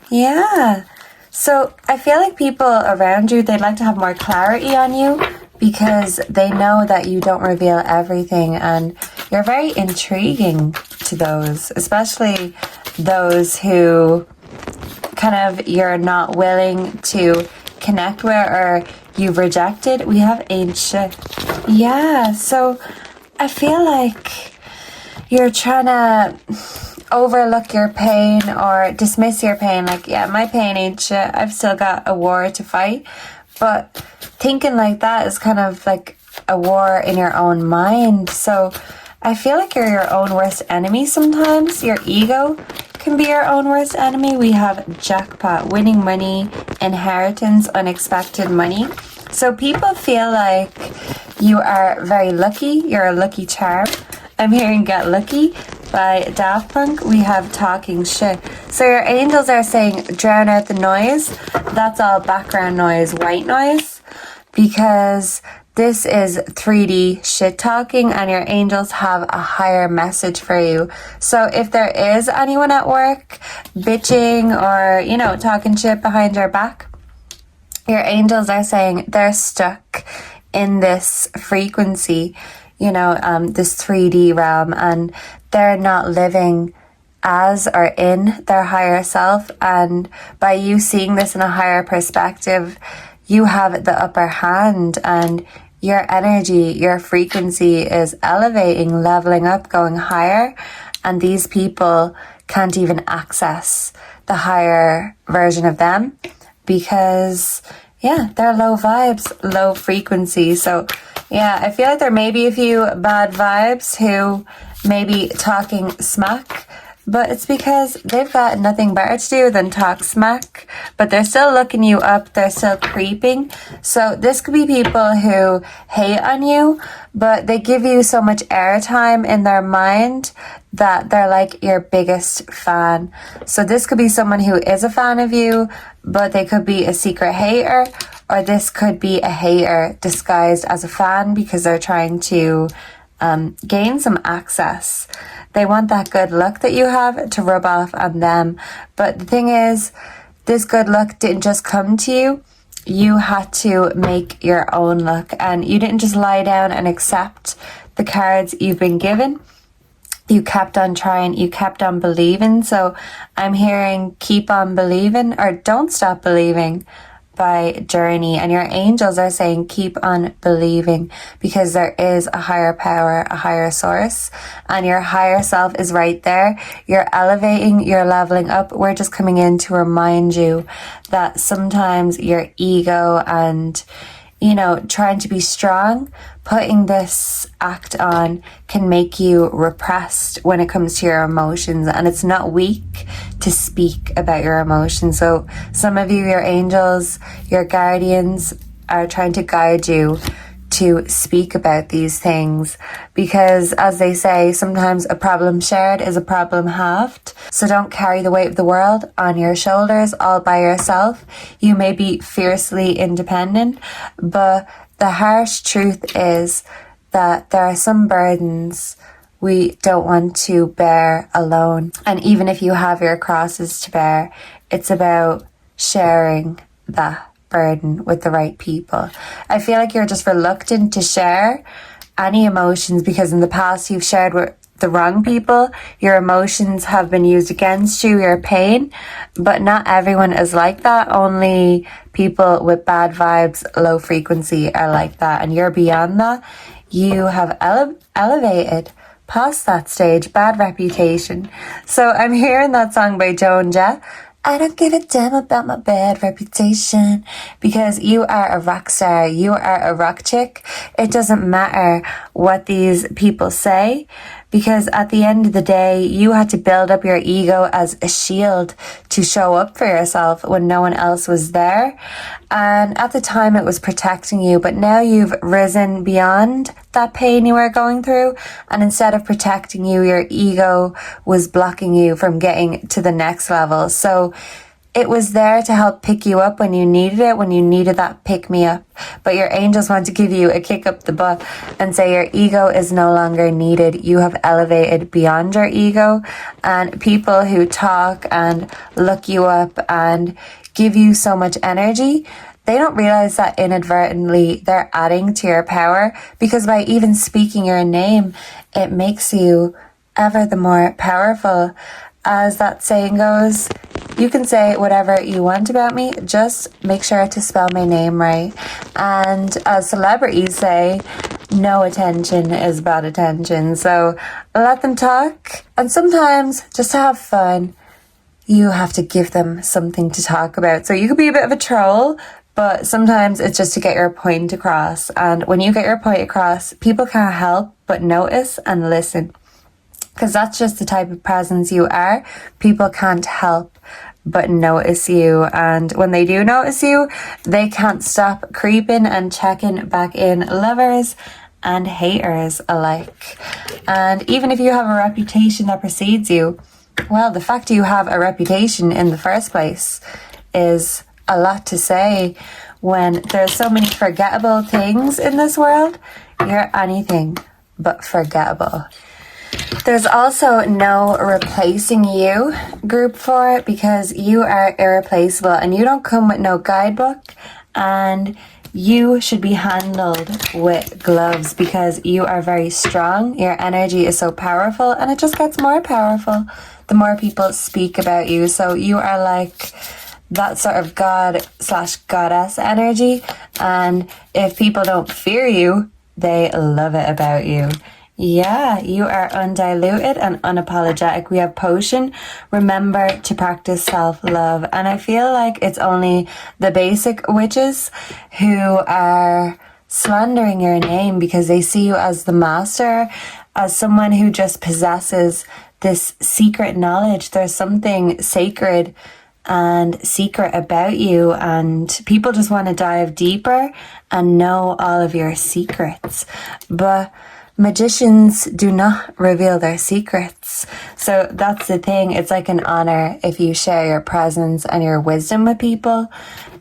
Yeah. So I feel like people around you, they'd like to have more clarity on you, because they know that you don't reveal everything, and you're very intriguing to those, especially those who kind of you're not willing to connect with or you've rejected. We have ancient. Yeah, so I feel like you're trying to overlook your pain or dismiss your pain. Like, yeah, my pain ain't shit. I've still got a war to fight. But thinking like that is kind of like a war in your own mind. So I feel like you're your own worst enemy sometimes. Your ego can be your own worst enemy. We have jackpot, winning money, inheritance, unexpected money. So people feel like you are very lucky. You're a lucky charm. I'm hearing Get Lucky by Daft Punk. We have Talking Shit. So your angels are saying drown out the noise. That's all background noise, white noise, because this is 3D shit talking, and your angels have a higher message for you. So if there is anyone at work bitching or, you know, talking shit behind your back, your angels are saying they're stuck in this frequency, you know, this 3D realm, and they're not living as or in their higher self, and by you seeing this in a higher perspective, you have the upper hand, and your energy, your frequency is elevating, leveling up, going higher, and these people can't even access the higher version of them because they're low vibes, low frequency. So I feel like there may be a few bad vibes who may be talking smack, but it's because they've got nothing better to do than talk smack, but they're still looking you up, they're still creeping. So this could be people who hate on you, but they give you so much airtime in their mind that they're like your biggest fan. So this could be someone who is a fan of you, but they could be a secret hater, or this could be a hater disguised as a fan because they're trying to gain some access. They want that good luck that you have to rub off on them. But the thing is, this good luck didn't just come to you. You had to make your own luck, and you didn't just lie down and accept the cards you've been given. You kept on trying, you kept on believing. So I'm hearing keep on believing, or don't stop believing by Journey, and your angels are saying keep on believing because there is a higher power, a higher source, and your higher self is right there. You're elevating, you're leveling up. We're just coming in to remind you that sometimes your ego and trying to be strong, putting this act on can make you repressed when it comes to your emotions, and it's not weak to speak about your emotions. So some of you, your angels, your guardians are trying to guide you to speak about these things because, as they say, sometimes a problem shared is a problem halved. So don't carry the weight of the world on your shoulders all by yourself. You may be fiercely independent, but the harsh truth is that there are some burdens we don't want to bear alone. And even if you have your crosses to bear, it's about sharing that burden with the right people. I feel like you're just reluctant to share any emotions because in the past you've shared with the wrong people. Your emotions have been used against you, your pain, but not everyone is like that. Only people with bad vibes, low frequency are like that, and you're beyond that. You have elevated past that stage, bad reputation. So I'm hearing that song by Joan Jett, I don't give a damn about my bad reputation, because you are a rock star, you are a rock chick. It doesn't matter what these people say, because at the end of the day, you had to build up your ego as a shield to show up for yourself when no one else was there. And at the time it was protecting you, but now you've risen beyond that pain you were going through. And instead of protecting you, your ego was blocking you from getting to the next level. So it was there to help pick you up when you needed it, when you needed that pick me up. But your angels want to give you a kick up the butt and say your ego is no longer needed. You have elevated beyond your ego. And people who talk and look you up and give you so much energy, they don't realize that inadvertently they're adding to your power, because by even speaking your name, it makes you ever the more powerful. As that saying goes, you can say whatever you want about me, just make sure to spell my name right. And as celebrities say, no attention is bad attention. So let them talk. And sometimes, just to have fun, you have to give them something to talk about. So you could be a bit of a troll, but sometimes it's just to get your point across. And when you get your point across, people can't help but notice and listen, because that's just the type of presence you are. People can't help but notice you. And when they do notice you, they can't stop creeping and checking back in, lovers and haters alike. And even if you have a reputation that precedes you, well, the fact you have a reputation in the first place is a lot to say. When there's so many forgettable things in this world, you're anything but forgettable. There's also no replacing you, group 4, because you are irreplaceable and you don't come with no guidebook, and You should be handled with gloves because you are very strong. Your energy is so powerful, and it just gets more powerful the more people speak about you. So you are like that sort of god/goddess energy, and if people don't fear you, they love it about you. Yeah, you are undiluted and unapologetic. We have potion. Remember to practice self-love. And I feel like it's only the basic witches who are slandering your name because they see you as the master, as someone who just possesses this secret knowledge. There's something sacred and secret about you, and people just want to dive deeper and know all of your secrets. But magicians do not reveal their secrets. So that's the thing. It's like an honor if you share your presence and your wisdom with people.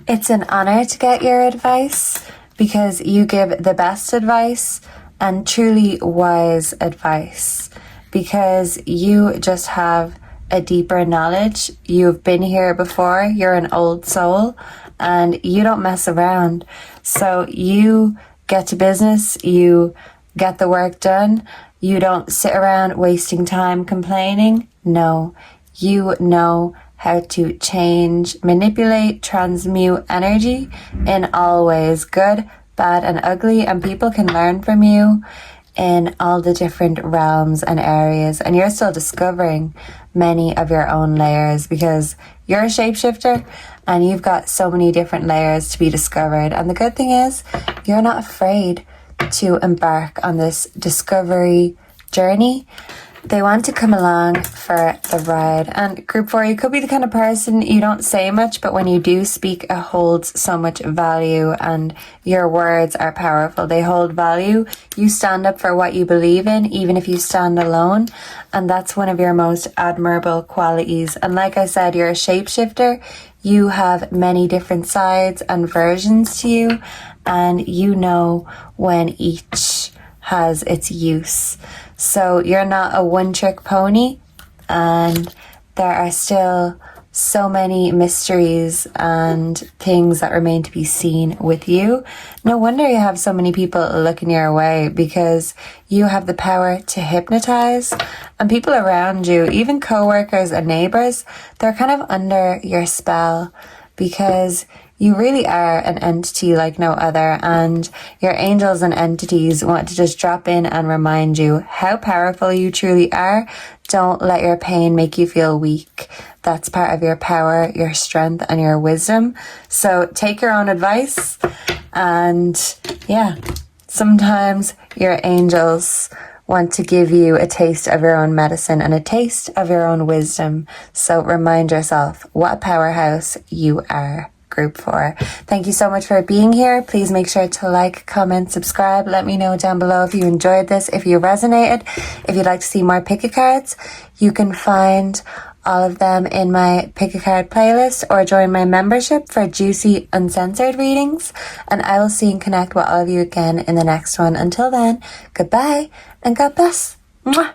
It's an honor to get your advice because you give the best advice and truly wise advice because you just have a deeper knowledge. You've been here before. You're an old soul and you don't mess around. So you get to business. You get the work done. You don't sit around wasting time complaining. No, you know how to change, manipulate, transmute energy in all ways, good, bad, and ugly. And people can learn from you in all the different realms and areas. And you're still discovering many of your own layers because you're a shapeshifter and you've got so many different layers to be discovered. And the good thing is you're not afraid to embark on this discovery journey. They want to come along for the ride. And group 4, you could be the kind of person you don't say much, but when you do speak, it holds so much value and your words are powerful. They hold value. You stand up for what you believe in, even if you stand alone. And that's one of your most admirable qualities. And like I said, you're a shapeshifter. You have many different sides and versions to you, and you know when each has its use. So you're not a one-trick pony, and there are still so many mysteries and things that remain to be seen with you. No wonder you have so many people looking your way because you have the power to hypnotize, and people around you, even co-workers and neighbors, they're kind of under your spell because you really are an entity like no other, and your angels and entities want to just drop in and remind you how powerful you truly are. Don't let your pain make you feel weak. That's part of your power, your strength, and your wisdom. So take your own advice, and yeah, sometimes your angels want to give you a taste of your own medicine and a taste of your own wisdom. So remind yourself what a powerhouse you are. Group 4. Thank you so much for being here. Please make sure to like, comment, subscribe. Let me know down below if you enjoyed this, if you resonated. If you'd like to see more pick-a-cards, you can find all of them in my pick-a-card playlist or join my membership for juicy, uncensored readings. And I will see and connect with all of you again in the next one. Until then, goodbye and God bless. Mwah.